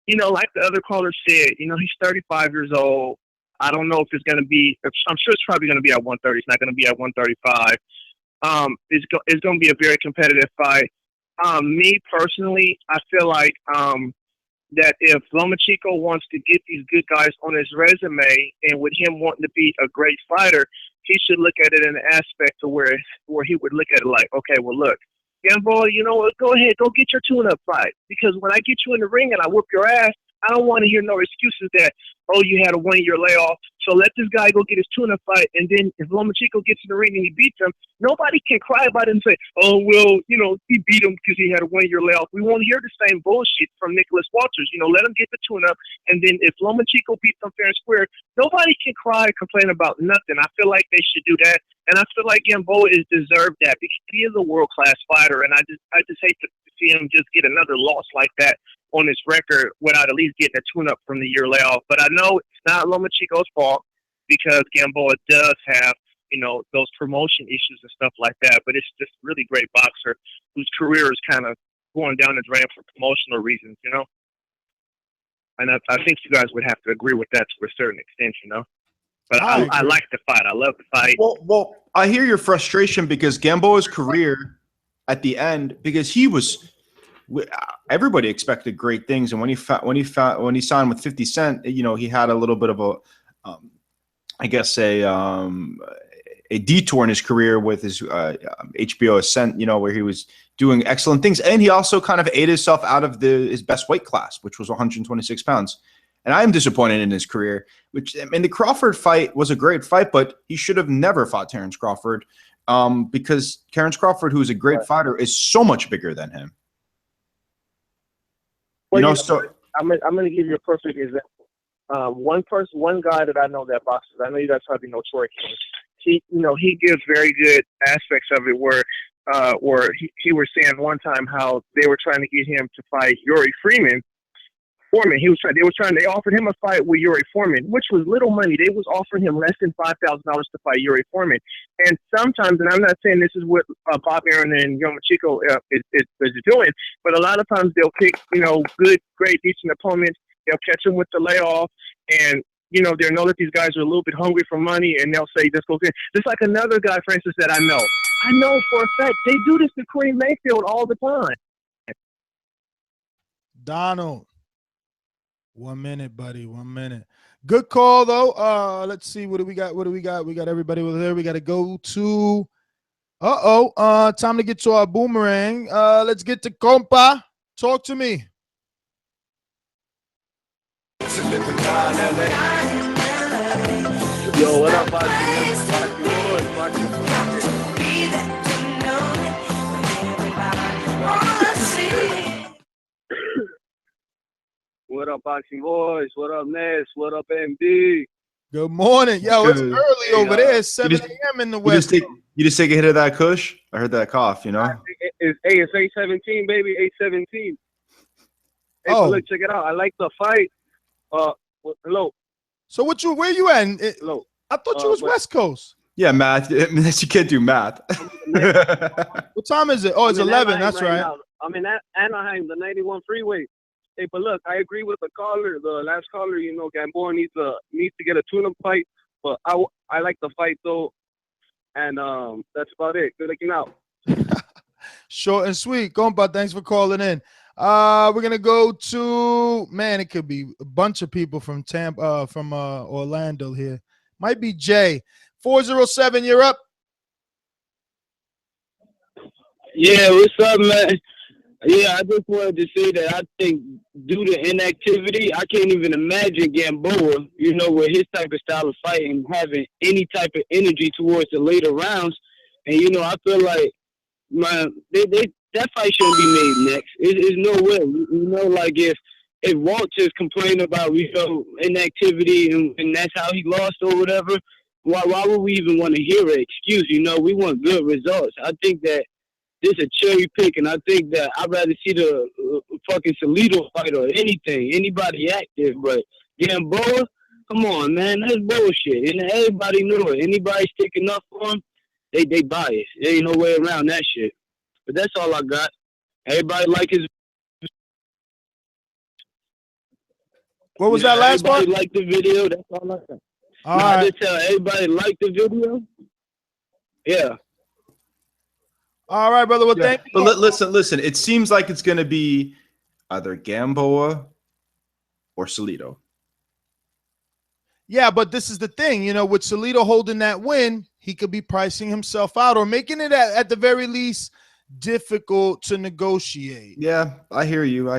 Like the other caller said, he's 35 years old. I don't know if it's going to be, I'm sure it's probably going to be at 130. It's not going to be at 135. It's going to be a very competitive fight. Me personally, I feel like that if Lomachenko wants to get these good guys on his resume, and with him wanting to be a great fighter, he should look at it in an aspect of where he would look at it like, okay, well, look, Gamboa, go ahead, go get your tune-up fight. Because when I get you in the ring and I whoop your ass, I don't want to hear no excuses that, oh, you had a 1 year layoff. So let this guy go get his tune-up fight. And then if Lomachenko gets in the ring and he beats him, nobody can cry about it and say, oh, well, he beat him because he had a 1 year layoff. We won't hear the same bullshit from Nicholas Walters. Let him get the tune-up. And then if Lomachenko beats him fair and square, nobody can cry and complain about nothing. I feel like they should do that. And I feel like Gamboa is deserved that because he is a world-class fighter. And I just hate to see him just get another loss like that on his record without at least getting a tune-up from the year layoff. But I know it's not Lomachenko's fault because Gamboa does have, those promotion issues and stuff like that. But it's just a really great boxer whose career is kind of going down the drain for promotional reasons, And I think you guys would have to agree with that to a certain extent, But I like the fight. I love the fight. Well, I hear your frustration because Gamboa's career at the end, because he was – everybody expected great things, and when he signed with 50 Cent, he had a little bit of a detour in his career with his HBO Ascent, where he was doing excellent things, and he also kind of ate himself out of his best weight class, which was 126 pounds. And I am disappointed in his career. The Crawford fight was a great fight, but he should have never fought Terrence Crawford. because Terrence Crawford, who's a great fighter, is so much bigger than him. Well, you know, so I'm going to give you a perfect example. One guy that I know that boxes. I know you guys probably know Troy King. He gives very good aspects of it. Where he was saying one time how they were trying to get him to fight Yuri Foreman. They offered him a fight with Yuri Foreman, which was little money. They was offering him less than $5,000 to fight Yuri Foreman. And sometimes, and I'm not saying this is what Bob Arum and Lomachenko is doing, but a lot of times they'll pick, good, great, decent opponents. They'll catch them with the layoff, and they'll know that these guys are a little bit hungry for money, and they'll say, "Let's go in." Just like another guy, for instance, that I know for a fact they do this to Kareem Mayfield all the time. Donald. 1 minute, buddy. 1 minute. Good call, though. Let's see. What do we got? We got everybody over there. We got to go to. Time to get to our boomerang. Let's get to compa. Talk to me. Yo, what up, What up, Boxing Voice? What up, Ness? What up, MD? Good morning. Yo, it's early over there. It's 7 a.m. in the West. You just take a hit of that kush? I heard that cough, It's 8:17, baby. 8:17. Hey, look, check it out. I like the fight. Hello. So where you at? Hello. I thought you was West Coast. Yeah, math. You can't do math. What time is it? Oh, it's 11. That's right. Now. I'm in Anaheim, the 91 freeway. Hey, but look, I agree with the last caller. Gamboa needs to get a tune-up fight, but I like the fight though, and that's about it. Good looking out. Short and sweet. Compa, thanks for calling in. We're gonna go to it could be a bunch of people from Orlando here. Might be Jay. 407, you're up. Yeah, what's up, man? Yeah, I just wanted to say that I think due to inactivity, I can't even imagine Gamboa, with his type of style of fighting, having any type of energy towards the later rounds. And, I feel like, man, that fight shouldn't be made next. There's no way. If Walt just complained about, inactivity and that's how he lost or whatever, why would we even want to hear an excuse? We want good results. I think that this is a cherry pick, and I think that I'd rather see the fucking Salido fight or anybody active. But Gamboa, come on, man, that's bullshit. And everybody knew it. Anybody sticking up for him, they biased. There ain't no way around that shit. But that's all I got. Everybody like his. What was that last part? Everybody like the video. That's all I got. All right. I just tell everybody like the video. Yeah. All right, brother. Well, thank you. But listen. It seems like it's going to be either Gamboa or Salido. Yeah, but this is the thing. With Salido holding that win, he could be pricing himself out or making it at the very least difficult to negotiate. Yeah, I hear you.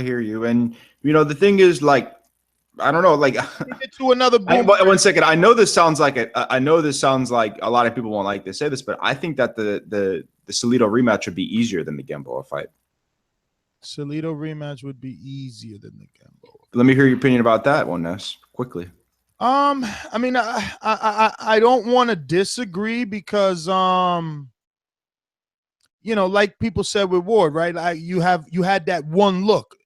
And, the thing is, I don't know, get to another. One second. I know this sounds like a lot of people won't like to say this, but I think that the Salido rematch would be easier than the Gamboa fight. Salido rematch would be easier than the Gamboa. Let me hear your opinion about that one, Ness, quickly. I mean, I don't want to disagree because like people said with Ward, right? You had that one look,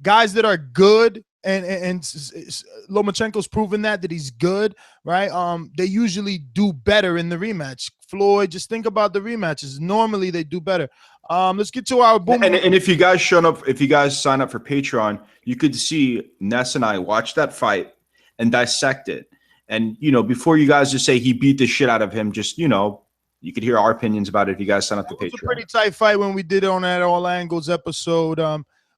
guys that are good. And Lomachenko's proven that he's good, right? They usually do better in the rematch. Floyd, just think about the rematches. Normally they do better. Let's get to our boom. And if you guys sign up for Patreon, you could see Ness and I watch that fight and dissect it. And before you guys just say he beat the shit out of him, just you could hear our opinions about it if you guys sign up to Patreon. It was a pretty tight fight when we did it on that All Angles episode.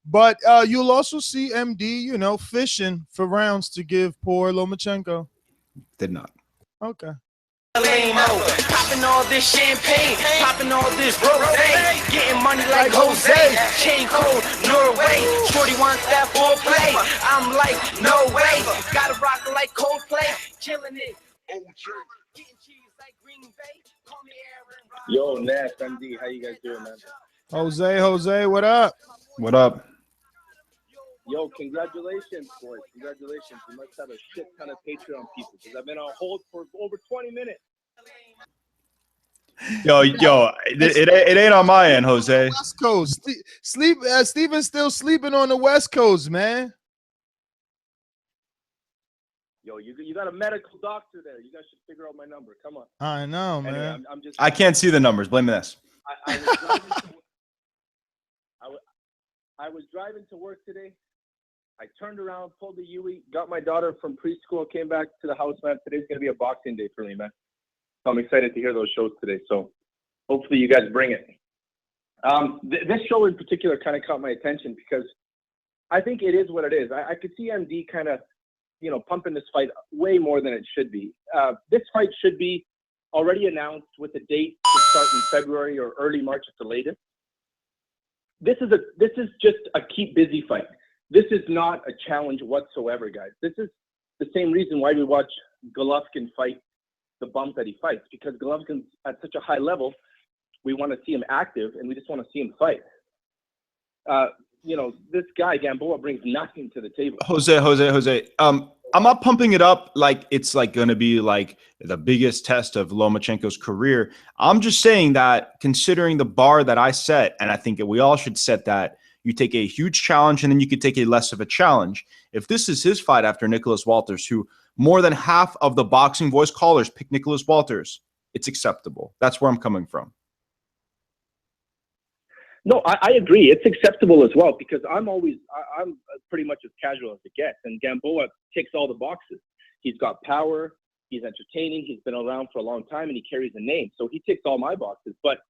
But you'll also see MD, fishing for rounds to give poor Lomachenko. Did not. Okay. Popping all this champagne, popping all this rosé, getting money like Jose, chain code, Norway, shorty wants that foreplay, I'm like, no way, gotta rock like Coldplay, killing it, getting cheese like Green Bay, call me Aaron Rodgers. Yo, Nash, MD, how you guys doing, man? Jose, what up? What up? Yo, congratulations, boys. Congratulations. You must have a shit ton of Patreon people because I've been on hold for over 20 minutes. Yo, it ain't on my end, Jose. West Coast. Steven's still sleeping on the West Coast, man. Yo, you got a medical doctor there. You guys should figure out my number. Come on. I know, man. Anyway, I'm just. I can't see the numbers. Blame this. I was driving to work today. I turned around, pulled the UE, got my daughter from preschool, came back to the house, man. Today's going to be a boxing day for me, man. So I'm excited to hear those shows today. So hopefully you guys bring it. This show in particular kind of caught my attention because I think it is what it is. I could see MD kind of, pumping this fight way more than it should be. This fight should be already announced with a date to start in February or early March at the latest. This is just a keep busy fight. This is not a challenge whatsoever, guys. This is the same reason why we watch Golovkin fight the bump that he fights, because Golovkin's at such a high level. We want to see him active, and we just want to see him fight. This guy, Gamboa, brings nothing to the table. Jose. I'm not pumping it up like it's like going to be like the biggest test of Lomachenko's career. I'm just saying that considering the bar that I set, and I think that we all should set that, you take a huge challenge and then you could take a less of a challenge. If this is his fight after Nicholas Walters, who more than half of the Boxing Voice callers pick Nicholas Walters, it's acceptable. That's where I'm coming from. No, I agree. It's acceptable as well because I'm pretty much as casual as it gets. And Gamboa ticks all the boxes. He's got power. He's entertaining. He's been around for a long time and he carries a name. So he ticks all my boxes. But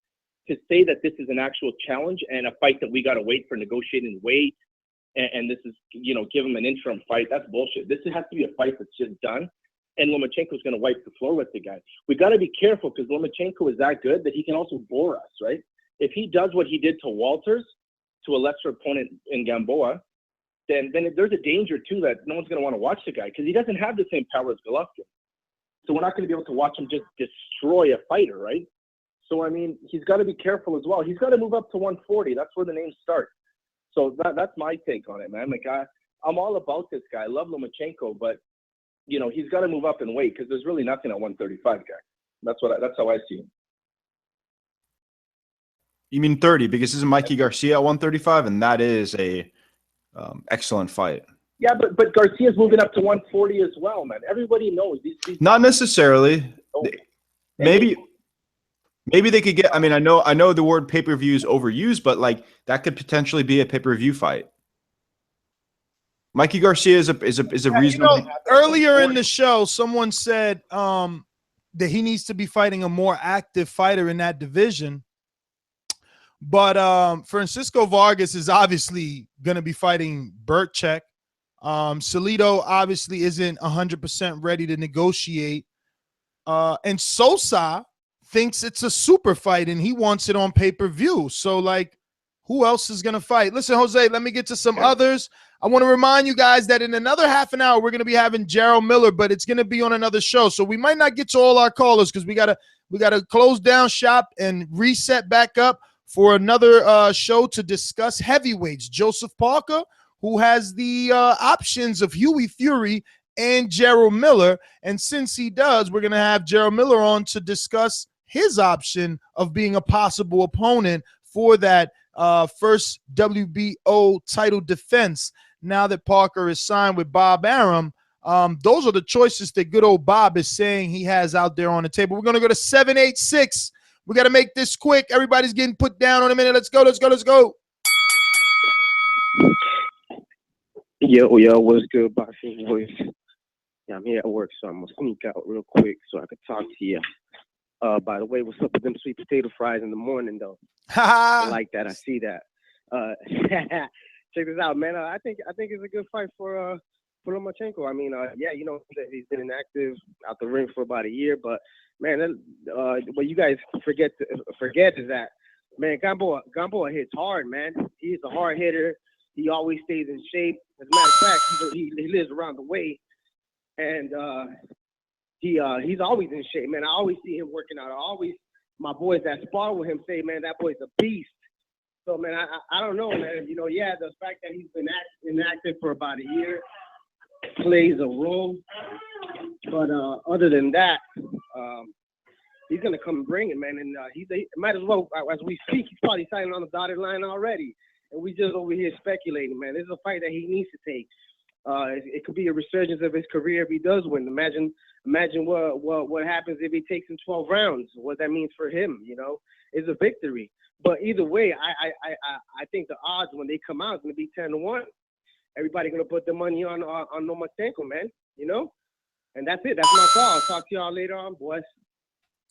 to say that this is an actual challenge and a fight that we got to wait for negotiating weight and this is, give him an interim fight, that's bullshit. This has to be a fight that's just done. And Lomachenko's going to wipe the floor with the guy. We got to be careful because Lomachenko is that good that he can also bore us, right? If he does what he did to Walters, to a lesser opponent in Gamboa, then there's a danger too that no one's going to want to watch the guy because he doesn't have the same power as Golovkin. So we're not going to be able to watch him just destroy a fighter, right? So, I mean, he's got to be careful as well. He's got to move up to 140. That's where the names start. So that's my take on it, man. Like, I'm all about this guy. I love Lomachenko, but, he's got to move up in weight because there's really nothing at 135, guy. That's how I see him. You mean 30 because this is Mikey Garcia at 135, and that is a excellent fight. Yeah, but Garcia's moving up to 140 as well, man. Everybody knows these Not necessarily. Maybe they could get. I mean, I know the word pay-per-view is overused, but like that could potentially be a pay-per-view fight. Mikey Garcia is a reasonable. Earlier in the show, someone said that he needs to be fighting a more active fighter in that division. But Francisco Vargas is obviously going to be fighting Burchek. Salido obviously isn't 100% ready to negotiate. And Sosa thinks it's a super fight and he wants it on pay-per-view. So, like, who else is going to fight? Listen, Jose, let me get to some others. I want to remind you guys that in another half an hour, we're going to be having Gerald Miller, but it's going to be on another show. So we might not get to all our callers because we got to close down shop and reset back up for another show to discuss heavyweights. Joseph Parker, who has the options of Huey Fury and Gerald Miller. And since he does, we're going to have Gerald Miller on to discuss his option of being a possible opponent for that first WBO title defense. Now that Parker is signed with Bob Arum, those are the choices that good old Bob is saying he has out there on the table. We're going to go to 786. We got to make this quick. Everybody's getting put down on a minute. Let's go. Yo, what's good, Boxing Voice? Yeah, I'm here at work, so I'm going to sneak out real quick so I can talk to you. By the way, what's up with them sweet potato fries in the morning, though? I like that. I see that. Check this out, man. I think it's a good fight for Lomachenko. I mean, he's been inactive out the ring for about a year, but man, what you guys forget is that, man, Gamboa hits hard, man. He's a hard hitter. He always stays in shape. As a matter of fact, he lives around the way, and he's always in shape, man. I always see him working out. I always my boys that spar with him say, man, that boy's a beast. So, man, I don't know, man. You know, yeah, the fact that he's been inactive for about a year plays a role. But other than that, he's going to come and bring it, man. And he might as well, as we speak, he's probably signing on the dotted line already. And we just over here speculating, man. This is a fight that he needs to take. It could be a resurgence of his career if he does win. Imagine what happens if he takes him 12 rounds. What that means for him, you know, is a victory. But either way, I think the odds when they come out is going to be 10-1. Everybody going to put their money on Lomachenko, man. You know, and that's it. That's my call. I'll talk to y'all later on, boys.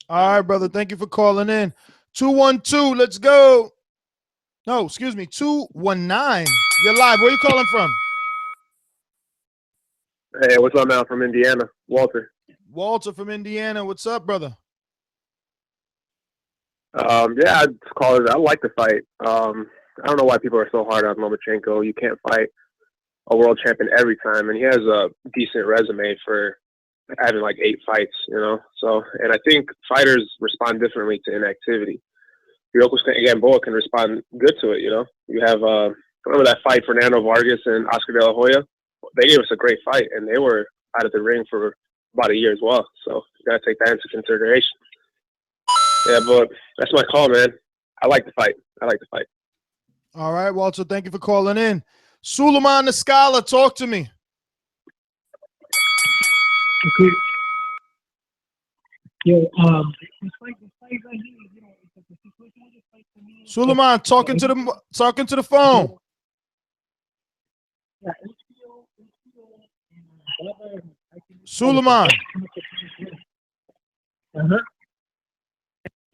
All right, brother. Thank you for calling in. 212. Let's go. No, excuse me. 219. You're live. Where are you calling from? Hey, what's up, man? From Indiana, Walter. Walter from Indiana. What's up, brother? Yeah, I just call it. I like the fight. I don't know why people are so hard on Lomachenko. You can't fight a world champion every time, and he has a decent resume for having like 8 fights, you know. So, and I think fighters respond differently to inactivity. Yuriorkis Gamboa can respond good to it, you know. You have remember that fight, Fernando Vargas and Oscar De La Hoya? They gave us a great fight, and they were out of the ring for about a year as well. So you got to take that into consideration. Yeah, but that's my call, man. I like the fight. All right, Walter, thank you for calling in. Suleiman the Scholar, talk to me. Okay. Yo, Suleiman, talking to the phone. Suleiman.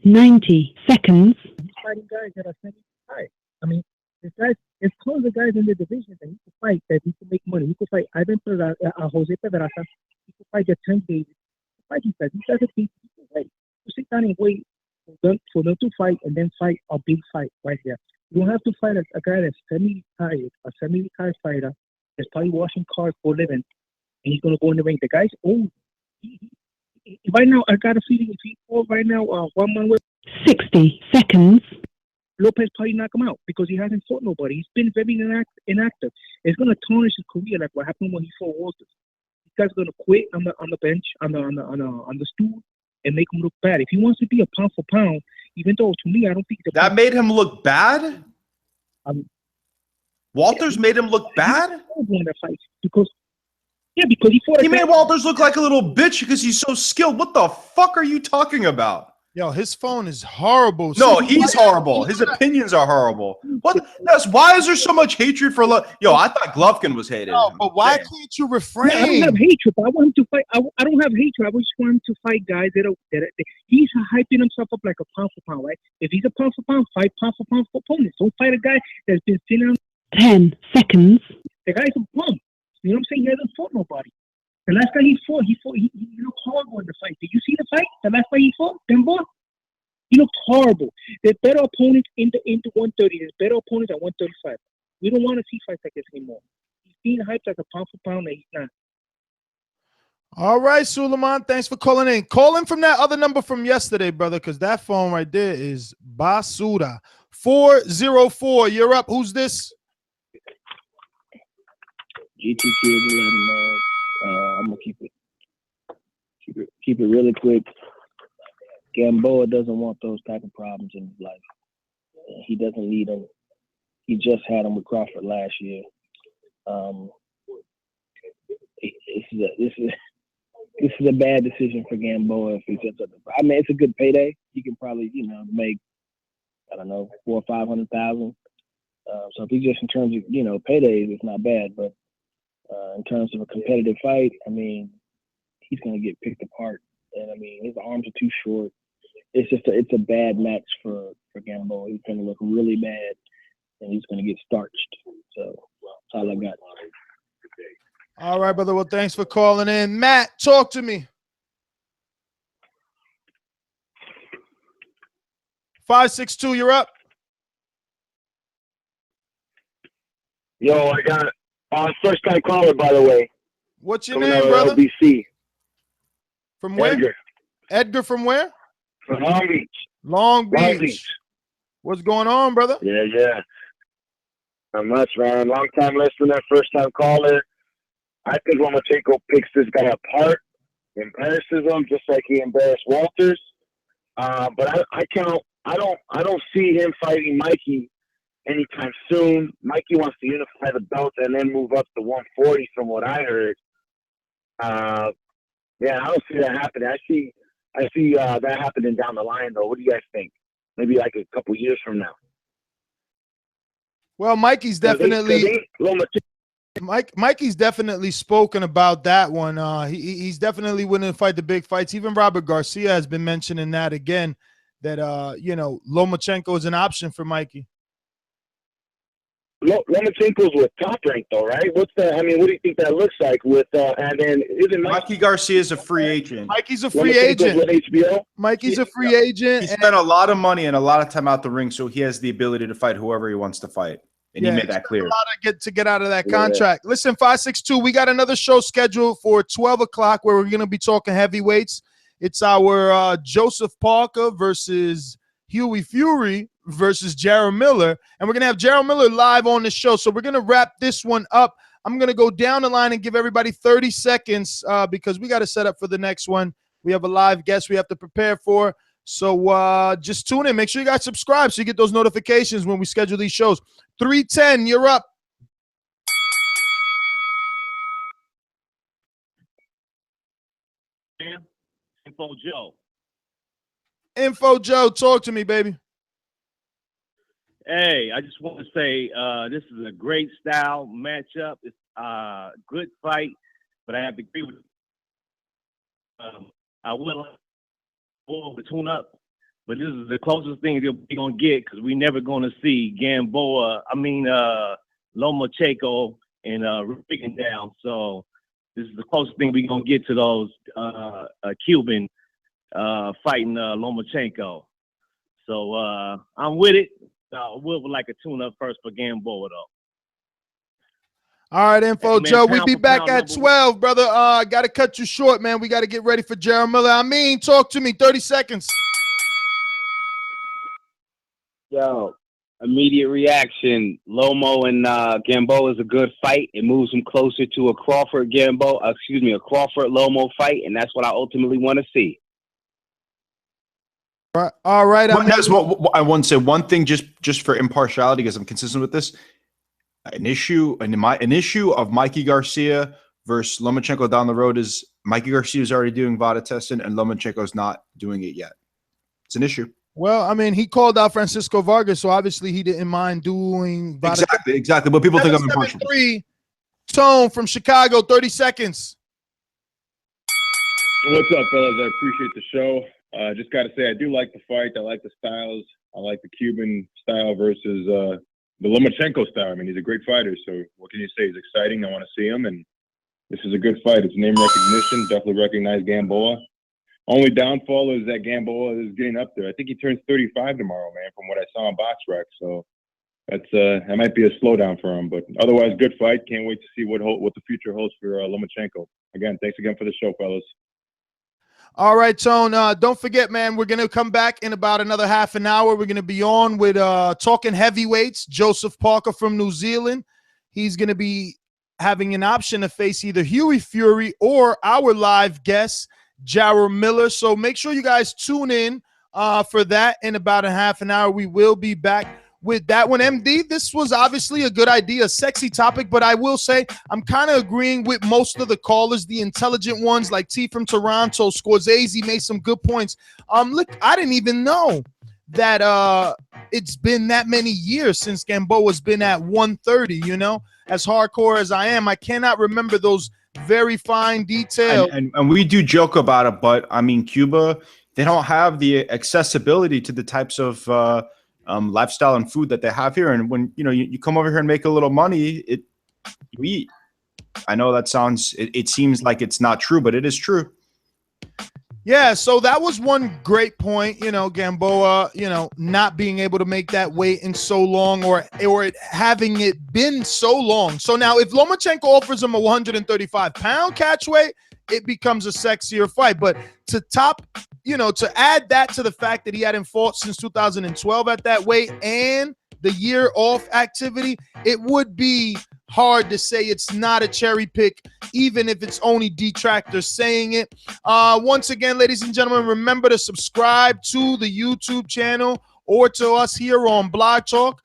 90 seconds. Fighting guys that are semi-fight. I mean, it's close the guys in the division that he can fight, that he can make money. He could fight Ivan Pedraza, Jose Pedraza. He could fight the 10 days. Fight these guys. These guys are people who wait. You sit down and wait for them to fight and then fight a big fight right there. You don't have to fight a guy that's semi-retired, a semi-retired fighter that's probably washing cars for a living, and he's going to go in the ring. The guy's old. Right now, I got a feeling if he falls right now, 1 month with 60 seconds, Lopez probably knock him out because he hasn't fought nobody. He's been very inactive. It's going to tarnish his career like what happened when he fought Walters. This guy's going to quit on the bench, on the stool, and make him look bad. If he wants to be a pound for pound, even though to me I don't think that made him look bad. Walters made him look bad because he fought. He made Walters look like a little bitch because he's so skilled. What the fuck are you talking about? Yo, his phone is horrible. No, he's horrible. His opinions are horrible. What? Why is there so much hatred for Yo, I thought Golovkin was hated. No, but why can't you refrain? I don't have hatred. But I want him to fight. I don't have hatred. I just want him to fight guys that he's hyping himself up like a pound for pound, right? If he's a pound for pound, fight pound for pound for opponents. Don't fight a guy that's been sitting on 10 seconds. The guy's a bum. You know what I'm saying? He hasn't fought nobody. The last guy he looked horrible in the fight. Did you see the fight? The last fight he fought, Gamboa? He looked horrible. There's better opponents into 130. There's better opponents at 135. We don't want to see fights like this anymore. He's being hyped like a pound for pound, and he's not. All right, Suleiman, thanks for calling in. Call in from that other number from yesterday, brother, because that phone right there is basura. 404. You're up. Who's this? GT Kid 11, man. I'm gonna keep it really quick. Gamboa doesn't want those type of problems in his life. He doesn't need them. He just had them with Crawford last year. This is a bad decision for Gamboa if he sets up. I mean, it's a good payday. He can probably make $400,000 or $500,000. So if he just in terms of paydays, it's not bad, but. In terms of a competitive fight, I mean, he's going to get picked apart. And, I mean, his arms are too short. It's a bad match for Gamboa. He's going to look really bad, and he's going to get starched. So that's all I got. All right, brother. Well, thanks for calling in. Matt, talk to me. 562, you're up. Yo, I got first time caller, by the way. What's your name, brother? LBC. From where? Edgar. Edgar from where? From Long Beach. Long Beach. Long Beach. What's going on, brother? Yeah. Not much, man. Long time listener, first time caller. I think Lomachenko picks this guy apart, embarrasses him just like he embarrassed Walters. But I don't see him fighting Mikey anytime soon. Mikey wants to unify the belts and then move up to 140 from what I heard. Yeah, I don't see that happening. I see that happening down the line, though. What do you guys think? Maybe like a couple years from now. Well, Mikey's definitely Mikey's definitely spoken about that one. He's definitely willing to fight the big fights. Even Robert Garcia has been mentioning that again, that Lomachenko is an option for Mikey. Lomachenko's with Top Rank, though, right? What do you think that looks like with and then isn't Mikey Garcia is a free agent. Mikey's a free agent with HBO. Mikey's a free agent. He spent a lot of money and a lot of time out the ring, so he has the ability to fight whoever he wants to fight. And he made that clear. A lot to get out of that contract. Listen, 562, we got another show scheduled for 12 o'clock where we're going to be talking heavyweights. It's our Joseph Parker versus Huey Fury versus Jarrell Miller. And we're going to have Jarrell Miller live on the show. So we're going to wrap this one up. I'm going to go down the line and give everybody 30 seconds because we got to set up for the next one. We have a live guest we have to prepare for. So just tune in. Make sure you guys subscribe so you get those notifications when we schedule these shows. 310, you're up. Info Joe. Info Joe, talk to me, baby. Hey, I just want to say this is a great style matchup. It's a good fight, but I have to agree with I would like to tune up, but this is the closest thing that we're going to get because we're never going to see Lomachenko and Rigondeaux. So this is the closest thing we're going to get to those Cuban fighting Lomachenko. So I'm with it. I would like a tune-up first for Gamboa, though. All right, Info Joe. Pound We be for back pound, at 12, brother. Got to cut you short, man. We got to get ready for Jarrell Miller. Talk to me. 30 seconds. Yo, immediate reaction. Lomo and Gamboa is a good fight. It moves him closer to a Crawford Lomo fight, and that's what I ultimately want to see. All right. I want to say one thing just for impartiality because I'm consistent with this. An issue of Mikey Garcia versus Lomachenko down the road is Mikey Garcia is already doing VADA testing and Lomachenko's not doing it yet. It's an issue. Well, he called out Francisco Vargas, so obviously he didn't mind doing VADA. Exactly. But people think I'm impartial. Tone from Chicago, 30 seconds. What's up, fellas? I appreciate the show. Just got to say, I do like the fight. I like the styles. I like the Cuban style versus the Lomachenko style. He's a great fighter. So what can you say? He's exciting. I want to see him. And this is a good fight. It's name recognition. Definitely recognize Gamboa. Only downfall is that Gamboa is getting up there. I think he turns 35 tomorrow, man, from what I saw on BoxRec. So that might be a slowdown for him. But otherwise, good fight. Can't wait to see what the future holds for Lomachenko. Again, thanks again for the show, fellas. All right, Tone. Don't forget, man, we're going to come back in about another half an hour. We're going to be on with talking heavyweights. Joseph Parker from New Zealand. He's going to be having an option to face either Huey Fury or our live guest, Jarrell Miller. So make sure you guys tune in for that in about a half an hour. We will be back with that one. MD, this was obviously a good idea, a sexy topic, but I will say I'm kind of agreeing with most of the callers, the intelligent ones like T from Toronto. Scorsese made some good points. Look, I didn't even know that it's been that many years since Gamboa's been at 130, as hardcore as I am. I cannot remember those very fine details. And we do joke about it, but Cuba, they don't have the accessibility to the types of lifestyle and food that they have here. And when you come over here and make a little money, you eat. I know that it seems like it's not true, but it is true. Yeah, so that was one great point, Gamboa, not being able to make that weight in so long or it having it been so long. So now if Lomachenko offers him a 135-pound catch weight, it becomes a sexier fight. But to add that to the fact that he hadn't fought since 2012 at that weight and the year off activity, it would be hard to say it's not a cherry pick, even if it's only detractors saying it. Once again, ladies and gentlemen, remember to subscribe to the YouTube channel or to us here on Blog Talk.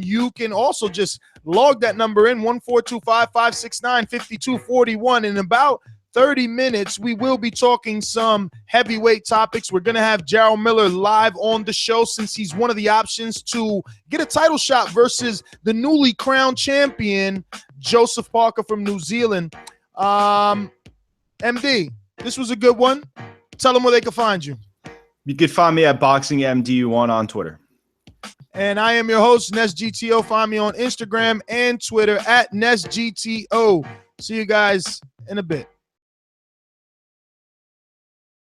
You can also just log that number in, 14255695241. In about 30 minutes, we will be talking some heavyweight topics. We're going to have Jarrell Miller live on the show since he's one of the options to get a title shot versus the newly crowned champion, Joseph Parker from New Zealand. MD, this was a good one. Tell them where they can find you. You can find me at BoxingMDU1 on Twitter. And I am your host, NesGTO. Find me on Instagram and Twitter at NesGTO. See you guys in a bit.